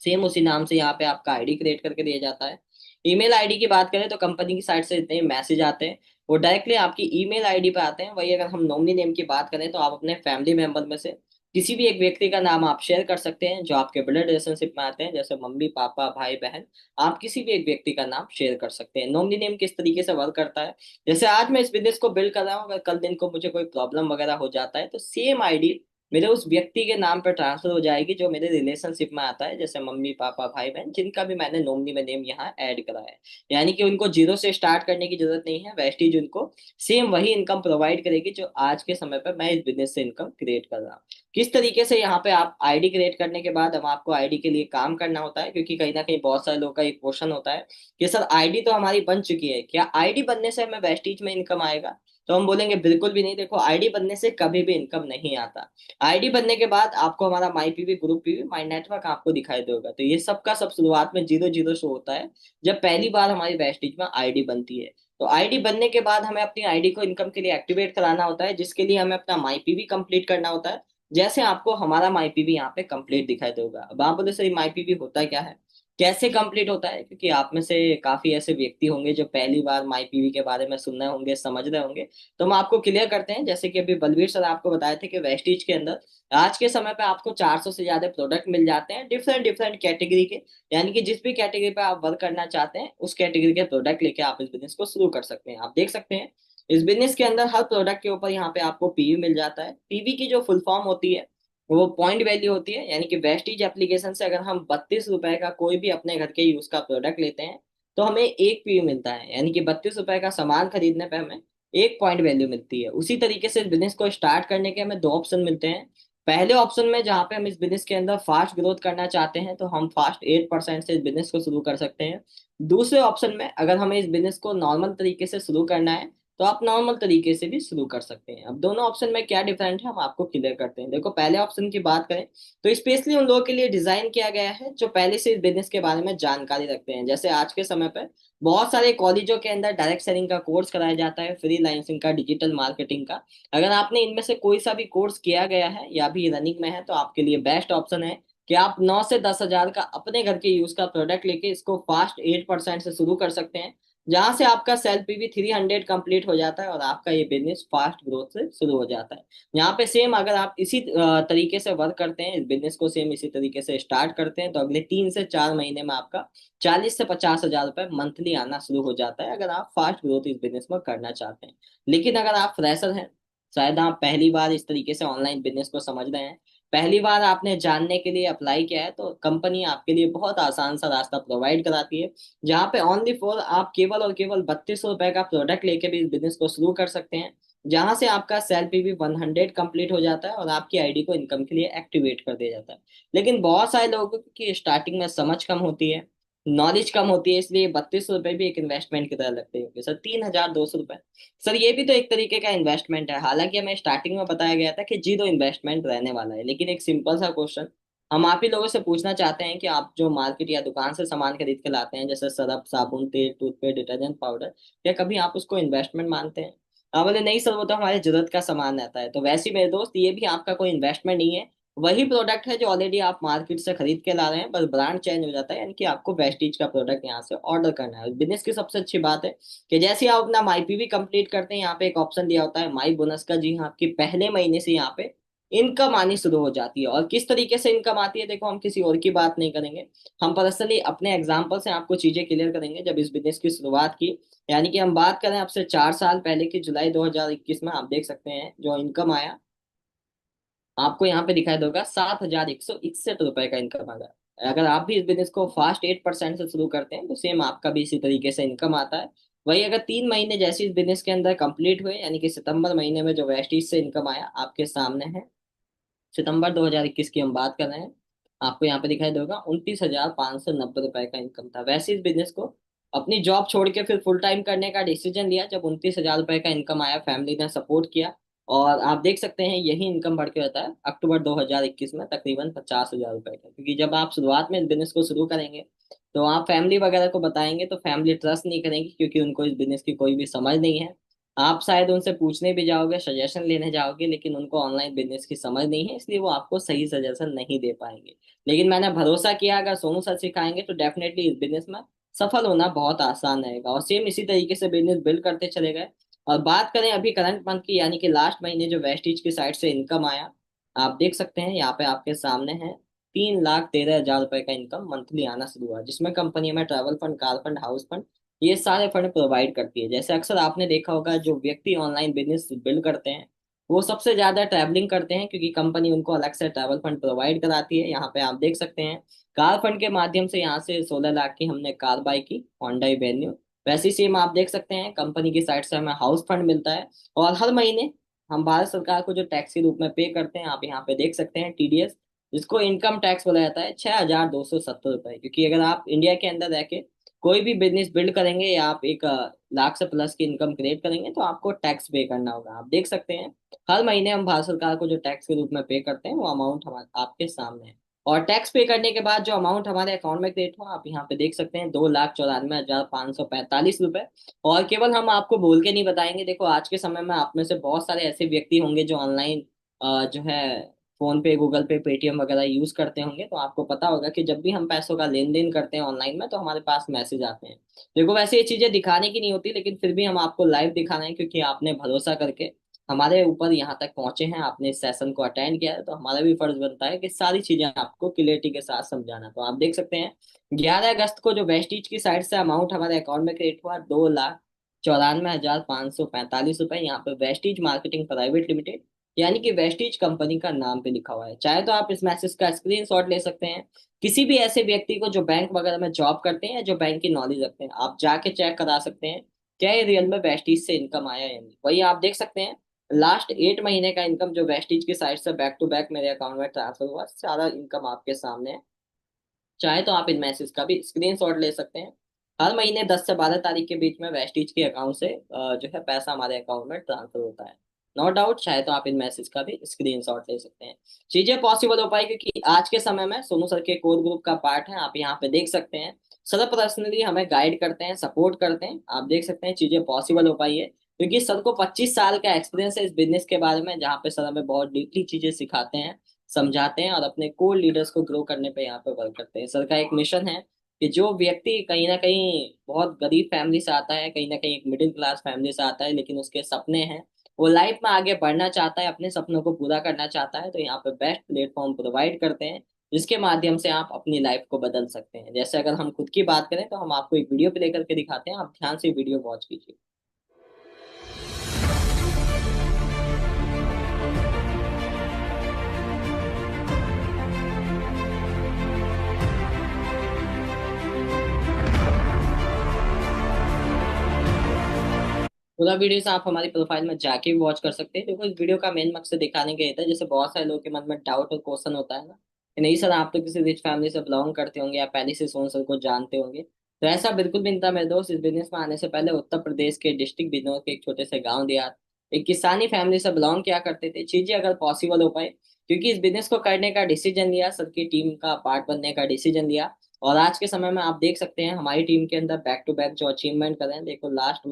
S9: सेम उसी नाम से यहाँ पे आपका आईडी क्रिएट करके दिया जाता है। ईमेल आईडी की बात करें तो कंपनी की साइट से जितने मैसेज आते हैं वो डायरेक्टली आपकी ईमेल आईडी पे आते हैं। वही अगर हम नॉमिनी नेम की बात करें तो आप अपने फैमिली मेंबर में से किसी भी एक व्यक्ति का नाम आप शेयर कर सकते हैं जो आपके ब्लड रिलेशनशिप में आते हैं, जैसे मम्मी पापा भाई बहन। आप किसी भी एक व्यक्ति का नाम शेयर कर सकते हैं। नॉमिनी नेम किस तरीके से वर्क करता है, जैसे आज मैं इस बिजनेस को बिल्ड कर रहा हूँ, अगर कल दिन को मुझे कोई प्रॉब्लम वगैरह हो जाता है तो सेम आईडी मेरे उस व्यक्ति के नाम पर ट्रांसफर हो जाएगी जो मेरे रिलेशनशिप में आता है, जैसे मम्मी पापा भाई बहन, जिनका भी मैंने नॉमिनी में नेम यहाँ ऐड करा है। यानी कि उनको जीरो से स्टार्ट करने की जरूरत नहीं है, वेस्टीज उनको सेम वही इनकम प्रोवाइड करेगी जो आज के समय पर मैं इस बिजनेस से इनकम क्रिएट कर रहा हूँ। किस तरीके से यहाँ पे आप आईडी क्रिएट करने के बाद हम आपको आईडी के लिए काम करना होता है, क्योंकि कहीं ना कहीं बहुत सारे लोगों का एक क्वेश्चन होता है कि सर आईडी तो हमारी बन चुकी है, क्या आईडी बनने से हमें वेस्टीज में इनकम आएगा? तो हम बोलेंगे बिल्कुल भी नहीं। देखो, आईडी बनने से कभी भी इनकम नहीं आता। आईडी बनने के बाद आपको हमारा my PV group PV my network आपको दिखाई देगा। तो ये सबका सब शुरुआत में 0 0 शो होता है जब पहली बार हमारी वेस्टीज में आईडी बनती है। तो आईडी बनने के बाद हमें अपनी आईडी को इनकम के लिए एक्टिवेट कराना होता है, जिसके लिए हमें अपना माई पीवी कंप्लीट करना होता है। जैसे आपको हमारा माई पीवी यहाँ पे कंप्लीट दिखाई देगा। अब आप बोले सर माई पीवी होता क्या है, कैसे कंप्लीट होता है? क्योंकि आप में से काफी ऐसे व्यक्ति होंगे जो पहली बार माई पीवी के बारे में सुन रहे होंगे, समझ रहे होंगे, तो हम आपको क्लियर करते हैं। जैसे कि अभी बलवीर सर आपको बताए थे कि वेस्टीज के अंदर आज के समय पे आपको 400 से ज्यादा प्रोडक्ट मिल जाते हैं डिफरेंट डिफरेंट कैटेगरी के, यानी कि जिस भी कैटेगरी पे आप वर्क करना चाहते हैं उस कैटेगरी के प्रोडक्ट लेके आप इस बिजनेस को शुरू कर सकते हैं। आप देख सकते हैं इस बिजनेस के अंदर हर प्रोडक्ट के ऊपर यहाँ पे आपको पीवी मिल जाता है। पीवी की जो फुल फॉर्म होती है वो पॉइंट वैल्यू होती है, यानी कि वेस्टीज एप्लीकेशन से अगर हम 32 रुपए का कोई भी अपने घर के यूज का प्रोडक्ट लेते हैं तो हमें 1 PV मिलता है, यानी कि 32 रुपए का सामान खरीदने पे हमें 1 पॉइंट वैल्यू मिलती है। उसी तरीके से इस बिजनेस को स्टार्ट करने के हमें 2 ऑप्शन मिलते हैं। पहले ऑप्शन में जहाँ पे हम इस बिजनेस के अंदर फास्ट ग्रोथ करना चाहते हैं तो हम फास्ट 8% से इस बिजनेस को शुरू कर सकते हैं। दूसरे ऑप्शन में अगर हमें इस बिजनेस को नॉर्मल तरीके से शुरू करना है तो आप नॉर्मल तरीके से भी शुरू कर सकते हैं। अब दोनों ऑप्शन में क्या डिफरेंट है हम आपको क्लियर करते हैं। देखो, पहले ऑप्शन की बात करें तो स्पेशली उन लोगों के लिए डिजाइन किया गया है जो पहले से इस बिजनेस के बारे में जानकारी रखते हैं। जैसे आज के समय पर बहुत सारे कॉलेजों के अंदर डायरेक्ट सेलिंग का कोर्स कराया जाता है, फ्रीलांसिंग का, डिजिटल मार्केटिंग का। अगर आपने इनमें से कोई सा भी कोर्स किया गया है या भी रनिंग में है तो आपके लिए बेस्ट ऑप्शन है कि आप 9 से 10 हजार का अपने घर के यूज का प्रोडक्ट लेके इसको फास्ट 8% से शुरू कर सकते हैं, जहां से आपका सेल पीवी 300 कंप्लीट हो जाता है और आपका ये बिजनेस फास्ट ग्रोथ से शुरू हो जाता है। यहाँ पे सेम अगर आप इसी तरीके से वर्क करते हैं, इस बिजनेस को सेम इसी तरीके से स्टार्ट करते हैं तो अगले 3 से 4 महीने में आपका 40 से 50 हजार रुपए मंथली आना शुरू हो जाता है, अगर आप फास्ट ग्रोथ इस बिजनेस में करना चाहते हैं। लेकिन अगर आप फ्रेशर हैं, शायद आप पहली बार इस तरीके से ऑनलाइन बिजनेस को समझ रहे हैं, पहली बार आपने जानने के लिए अप्लाई किया है, तो कंपनी आपके लिए बहुत आसान सा रास्ता प्रोवाइड कराती है, जहाँ पे ओनली फॉर आप केवल और केवल 32 रुपए का प्रोडक्ट लेके भी इस बिजनेस को शुरू कर सकते हैं, जहां से आपका सेल पी भी 100 कंप्लीट हो जाता है और आपकी आईडी को इनकम के लिए एक्टिवेट कर दिया जाता है। लेकिन बहुत सारे लोगों की स्टार्टिंग में समझ कम होती है, नॉलेज कम होती है, इसलिए 32 रुपए भी एक इन्वेस्टमेंट की तरह लगते हैं। सर 3,200 रुपए, सर ये भी तो एक तरीके का इन्वेस्टमेंट है। हालांकि हमें स्टार्टिंग में बताया गया था कि जीरो इन्वेस्टमेंट रहने वाला है, लेकिन एक सिंपल सा क्वेश्चन हम आप ही लोगों से पूछना चाहते हैं कि आप जो मार्केट या दुकान से सामान खरीद के लाते हैं, जैसे सरफ, साबुन, तेल, टूथपेस्ट, डिटर्जेंट पाउडर, क्या कभी आप उसको इन्वेस्टमेंट मानते हैं? आप बोले नहीं सर, वो तो हमारे जरूरत का सामान रहता है। तो वैसे ही मेरे दोस्त, ये भी आपका कोई इन्वेस्टमेंट नहीं है, वही प्रोडक्ट है जो ऑलरेडी आप मार्केट से खरीद के ला रहे हैं, बस ब्रांड चेंज हो जाता है, यानी कि आपको वेस्टीज का प्रोडक्ट यहाँ से ऑर्डर करना है। बिजनेस की सबसे अच्छी बात है कि जैसे आप अपना माई पीवी कंप्लीट करते हैं, यहाँ पे एक ऑप्शन दिया होता है माई बोनस का। जी हाँ, आपकी पहले महीने से यहाँ पे इनकम आनी शुरू हो जाती है। और किस तरीके से इनकम आती है, देखो हम किसी और की बात नहीं करेंगे, हम पर्सनली अपने एग्जाम्पल से आपको चीजें क्लियर करेंगे। जब इस बिजनेस की शुरुआत की, यानी कि हम बात करें अब से 4 साल पहले की, जुलाई 2021 में, आप देख सकते हैं जो इनकम आया आपको यहाँ पे दिखाई देगा 7,161 रुपए का इनकम आ गया। अगर आप भी इस बिजनेस को फास्ट 8% से शुरू करते हैं तो सेम आपका भी इसी तरीके से इनकम आता है। वही अगर 3 महीने जैसे इस बिजनेस के अंदर कंप्लीट हुए, यानी कि सितंबर महीने में जो वेस्टीज से इनकम आया आपके सामने है, सितंबर 2021 की हम बात कर रहे हैं, आपको यहाँ पे दिखाई देगा 29,590 रुपए का इनकम था। वैसे इस बिजनेस को अपनी जॉब छोड़ के फिर फुल टाइम करने का डिसीजन लिया जब 29,000 रुपए का इनकम आया, फैमिली ने सपोर्ट किया, और आप देख सकते हैं यही इनकम बढ़ के होता है अक्टूबर 2021 में तकरीबन 50,000 रुपए का। क्योंकि जब आप शुरुआत में इस बिजनेस को शुरू करेंगे तो आप फैमिली वगैरह को बताएंगे तो फैमिली ट्रस्ट नहीं करेंगी, क्योंकि उनको इस बिजनेस की कोई भी समझ नहीं है। आप शायद उनसे पूछने भी जाओगे, सजेशन लेने जाओगे, लेकिन उनको ऑनलाइन बिजनेस की समझ नहीं है, इसलिए वो आपको सही सजेशन नहीं दे पाएंगे। लेकिन मैंने भरोसा किया अगर सोनू सर सिखाएंगे तो डेफिनेटली इस बिजनेस में सफल होना बहुत आसान रहेगा। और सेम इसी तरीके से बिजनेस बिल्ड करते चले गए। और बात करें अभी करंट मंथ की, यानी कि लास्ट महीने जो वेस्टीज की साइड से इनकम आया, आप देख सकते हैं यहाँ पे आपके सामने है 3,13,000 रुपए का इनकम मंथली आना शुरू हुआ, जिसमें कंपनी में travel fund, car fund, house fund, ये सारे फंड प्रोवाइड करती है। जैसे अक्सर आपने देखा होगा जो व्यक्ति ऑनलाइन बिजनेस बिल्ड करते हैं वो सबसे ज्यादा ट्रैवलिंग करते हैं, क्योंकि कंपनी उनको अलग से ट्रैवल फंड प्रोवाइड कराती है। यहाँ पे आप देख सकते हैं कार फंड के माध्यम से यहाँ से 16 लाख की हमने कार बाई की, होंडा वेन्यू। वैसे ही सेम आप देख सकते हैं कंपनी की साइड से हमें हाउस फंड मिलता है, और हर महीने हम भारत सरकार को जो टैक्स के रूप में पे करते हैं, आप यहाँ पे देख सकते हैं टीडीएस, जिसको इनकम टैक्स बोला जाता है, 6,270 रुपए। क्योंकि अगर आप इंडिया के अंदर रह के कोई भी बिजनेस बिल्ड करेंगे या आप एक लाख से प्लस की इनकम क्रिएट करेंगे तो आपको टैक्स पे करना होगा। आप देख सकते हैं हर महीने हम भारत सरकार को जो टैक्स के रूप में पे करते हैं वो अमाउंट हमारे आपके सामने है। और टैक्स पे करने के बाद जो अमाउंट हमारे अकाउंट में क्रिएट हुआ, आप यहाँ पे देख सकते हैं 2,94,545 रुपए। और केवल हम आपको बोल के नहीं बताएंगे, देखो आज के समय में आप में से बहुत सारे ऐसे व्यक्ति होंगे जो ऑनलाइन जो है फोन पे, गूगल पे, पेटीएम वगैरह यूज करते होंगे, तो आपको पता होगा कि जब भी हम पैसों का लेन देन करते हैं ऑनलाइन में तो हमारे पास मैसेज आते हैं। देखो वैसे ये चीजें दिखाने की नहीं होती, लेकिन फिर भी हम आपको लाइव दिखा रहे हैं, क्योंकि आपने भरोसा करके हमारे ऊपर यहाँ तक पहुंचे हैं, आपने इस सेशन को अटेंड किया है, तो हमारा भी फर्ज बनता है कि सारी चीजें आपको क्लियरिटी के साथ समझाना। तो आप देख सकते हैं 11 अगस्त को जो वेस्टीज की साइड से अमाउंट हमारे अकाउंट में क्रिएट हुआ 2,94,545 रुपए, यहाँ पे वेस्टीज मार्केटिंग प्राइवेट लिमिटेड यानी कि वेस्टीज कंपनी का नाम पे लिखा हुआ है। चाहे तो आप इस मैसेज का स्क्रीनशॉट ले सकते हैं, किसी भी ऐसे व्यक्ति को जो बैंक वगैरह में जॉब करते हैं या जो बैंक की नॉलेज रखते हैं, आप जाके चेक करा सकते हैं क्या ये रियल में वेस्टीज से इनकम आया या नहीं। वही आप देख सकते हैं लास्ट 8 महीने का इनकम जो वेस्टीज की साइड से बैक टू बैक मेरे अकाउंट में ट्रांसफर हुआ, सारा इनकम आपके सामने है। चाहे तो आप इन मैसेज का भी स्क्रीनशॉट ले सकते हैं। हर महीने 10 से 12 तारीख के बीच में वेस्टीज के अकाउंट से जो है पैसा हमारे अकाउंट में ट्रांसफर होता है। नो डाउट, चाहे तो आप इन मैसेज का भी स्क्रीनशॉट ले सकते हैं। चीजें पॉसिबल हो पाई क्योंकि आज के समय में सोनू सर के कोर ग्रुप का पार्ट है, आप यहाँ पे देख सकते हैं। सर पर्सनली हमें गाइड करते हैं, सपोर्ट करते हैं। आप देख सकते हैं चीजें पॉसिबल हो पाई है क्योंकि सर को 25 साल का एक्सपीरियंस है इस बिजनेस के बारे में, जहाँ पे सर हमें बहुत डीपली चीजें सिखाते हैं, समझाते हैं और अपने कोर लीडर्स को ग्रो करने पे यहाँ पे वर्क करते हैं। सर का एक मिशन है कि जो व्यक्ति कहीं ना कहीं बहुत गरीब फैमिली से आता है, कहीं ना कहीं एक मिडिल क्लास फैमिली से आता है, लेकिन उसके सपने हैं, वो लाइफ में आगे बढ़ना चाहता है, अपने सपनों को पूरा करना चाहता है, तो यहाँ पे बेस्ट प्लेटफॉर्म प्रोवाइड करते हैं जिसके माध्यम से आप अपनी लाइफ को बदल सकते हैं। जैसे अगर हम खुद की बात करें तो हम आपको एक वीडियो प्ले करके दिखाते हैं, आप ध्यान से वीडियो वॉच कीजिए। पूरा वीडियो से आप हमारी प्रोफाइल में जाके भी वॉच कर सकते हैं। देखो, इस वीडियो का मेन मकसद दिखाने का ये था, जैसे बहुत सारे लोगों के मन में डाउट और क्वेश्चन होता है ना कि नहीं सर आप तो किसी रिच फैमिली से बिलोंग करते होंगे या पहले से सोन सर को जानते होंगे। तो ऐसा बिल्कुल भी नहीं था मेरे दोस्त। इस बिजनेस में आने से पहले उत्तर प्रदेश के डिस्ट्रिक्ट बिजनौर के एक छोटे से गाँव देहात एक किसानी फैमिली से बिलोंग किया करते थे। चीजें अगर पॉसिबल हो पाए क्योंकि इस बिजनेस को करने का डिसीजन लिया, सर की टीम का पार्ट बनने का डिसीजन लिया, और आज के समय में आप देख सकते हैं हमारी टीम के अंदर बैक टू बैक जो अचीवमेंट कर रहे हैं। देखो लास्ट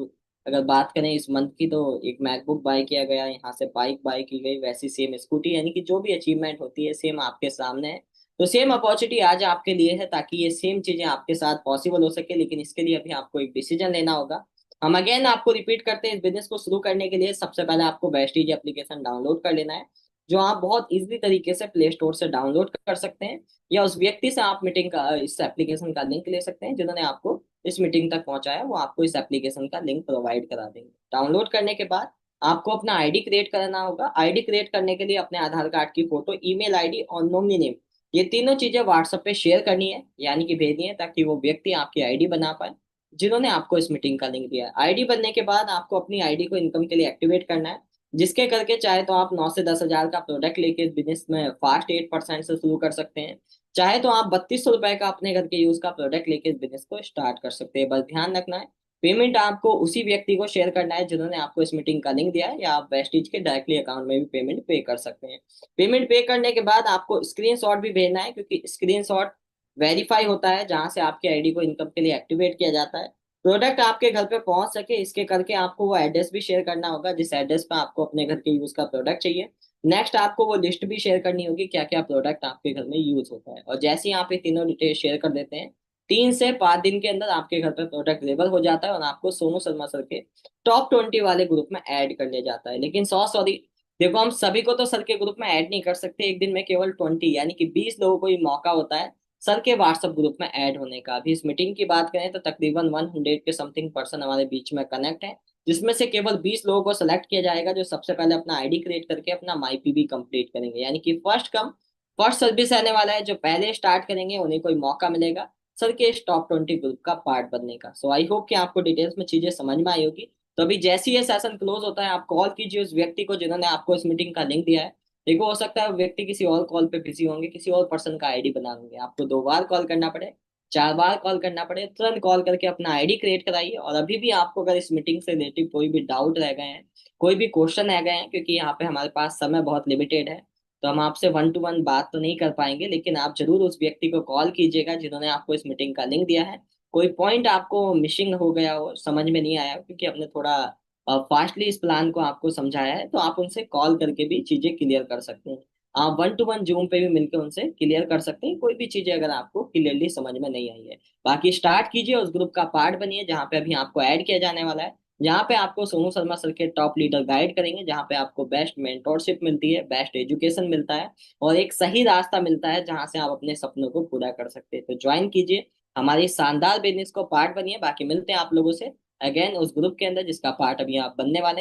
S9: अगर बात करें इस मंथ की तो एक मैकबुक बाय किया गया, यहाँ से बाइक बाय की गई, वैसी सेम स्कूटी, यानी कि जो भी अचीवमेंट होती है सेम आपके सामने है। तो सेम अपॉर्चुनिटी आज आपके लिए है ताकि ये सेम चीजें आपके साथ पॉसिबल हो सके, लेकिन इसके लिए अभी आपको एक डिसीजन लेना होगा। हम अगेन आपको रिपीट करते हैं, इस बिजनेस को शुरू करने के लिए सबसे पहले आपको वेस्टीज एप्लीकेशन डाउनलोड कर लेना है, जो आप बहुत इजीली तरीके से प्ले स्टोर से डाउनलोड कर सकते हैं, या उस व्यक्ति से आप मीटिंग का इस एप्लीकेशन का लिंक ले सकते हैं जिन्होंने आपको इस मीटिंग तक पहुंचाया, वो आपको इस एप्लीकेशन का लिंक प्रोवाइड करा देंगे। डाउनलोड करने के बाद आपको अपना आईडी क्रिएट करना होगा। आईडी क्रिएट करने के लिए अपने आधार कार्ड की फोटो, ईमेल आईडी और नॉमिनी नेम, ये तीनों चीजें व्हाट्सएप पे शेयर करनी है, यानी कि भेजनी है, ताकि वो व्यक्ति आपकी आईडी बना पाए जिन्होंने आपको इस मीटिंग का लिंक दिया है। आईडी बनने के बाद आपको अपनी आईडी को इनकम के लिए एक्टिवेट करना है, जिसके करके चाहे तो आप 9 से 10 हज़ार का प्रोडक्ट लेके इस बिजनेस में फास्ट 8% से शुरू कर सकते हैं, चाहे तो आप 3200 रुपए का अपने घर के यूज का प्रोडक्ट लेके इस बिजनेस को स्टार्ट कर सकते हैं। बस ध्यान रखना है पेमेंट आपको उसी व्यक्ति को शेयर करना है जिन्होंने आपको इस मीटिंग का लिंक दिया है, या आप वेस्टीज के डायरेक्टली अकाउंट में भी पेमेंट पे कर सकते हैं। पेमेंट पे करने के बाद आपको स्क्रीनशॉट भी भेजना है, क्योंकि स्क्रीनशॉट वेरीफाई होता है जहां से आपके आईडी को इनकम के लिए एक्टिवेट किया जाता है। प्रोडक्ट आपके घर पे पहुंच सके इसके करके आपको वो एड्रेस भी शेयर करना होगा जिस एड्रेस पे आपको अपने घर के यूज का प्रोडक्ट चाहिए। नेक्स्ट आपको वो लिस्ट भी शेयर करनी होगी क्या क्या प्रोडक्ट आपके घर में यूज होता है, और जैसे ही आप ये तीनों डिटेल शेयर कर देते हैं 3 से 5 दिन के अंदर आपके घर पर प्रोडक्ट डिलीवर हो जाता है और आपको सोनू शर्मा सर के टॉप 20 वाले ग्रुप में ऐड कर लिया जाता है। लेकिन सॉरी, देखो हम सभी को तो सर के ग्रुप में ऐड नहीं कर सकते, एक दिन में केवल 20 यानी कि 20 लोगों को ही मौका होता है सर के व्हाट्सएप ग्रुप में ऐड होने का। अभी इस मीटिंग की बात करें तो तकरीबन 100 के समथिंग पर्सन हमारे बीच में कनेक्ट है, जिसमें से केवल 20 लोगों को सेलेक्ट किया जाएगा जो सबसे पहले अपना आईडी क्रिएट करके अपना माई पीबी कंप्लीट करेंगे, यानी कि फर्स्ट कम फर्स्ट सर्विस रहने वाला है। जो पहले स्टार्ट करेंगे उन्हें कोई मौका मिलेगा सर के इस टॉप 20 ग्रुप का पार्ट बनने का। सो आई होप कि आपको डिटेल्स में चीजें समझ में आई होगी। तो अभी जैसे ही ये सेशन क्लोज होता है आप कॉल कीजिए उस व्यक्ति को जिन्होंने आपको इस मीटिंग का लिंक दिया है। देखो हो सकता है वो व्यक्ति किसी और कॉल पे बिजी होंगे, किसी और पर्सन का आईडी बना लेंगे, आपको 2 बार कॉल करना पड़े, 4 बार कॉल करना पड़े, तुरंत कॉल करके अपना आईडी क्रिएट कराइए। और अभी भी आपको अगर इस मीटिंग से रिलेटिव कोई भी डाउट रह गए हैं, कोई भी क्वेश्चन रह गए हैं, क्योंकि यहाँ पे हमारे पास समय बहुत लिमिटेड है तो हम आपसे 1 to 1 बात तो नहीं कर पाएंगे, लेकिन आप जरूर उस व्यक्ति को कॉल कीजिएगा जिन्होंने आपको इस मीटिंग का लिंक दिया है। कोई पॉइंट आपको मिसिंग हो गया हो, समझ में नहीं आया क्योंकि हमने थोड़ा फास्टली इस प्लान को आपको समझाया है, तो आप उनसे कॉल करके भी चीजें क्लियर कर सकते हैं। आप 1 to 1 जूम पे भी मिलकर उनसे क्लियर कर सकते हैं कोई भी चीजें अगर आपको क्लियरली समझ में नहीं आई है। बाकी स्टार्ट कीजिए, उस ग्रुप का पार्ट बनिए जहाँ पे अभी आपको ऐड किया जाने वाला है, जहाँ पे आपको सोनू शर्मा सर के टॉप लीडर गाइड करेंगे, जहाँ पे आपको बेस्ट मेंटोरशिप मिलती है, बेस्ट एजुकेशन मिलता है और एक सही रास्ता मिलता है जहाँ से आप अपने सपनों को पूरा कर सकते हैं। तो ज्वाइन कीजिए हमारी शानदार बिजनेस को, पार्ट बनिए। बाकी मिलते हैं आप लोगों से अगेन उस ग्रुप के अंदर जिसका पार्ट अभी आप बनने वाले हैं।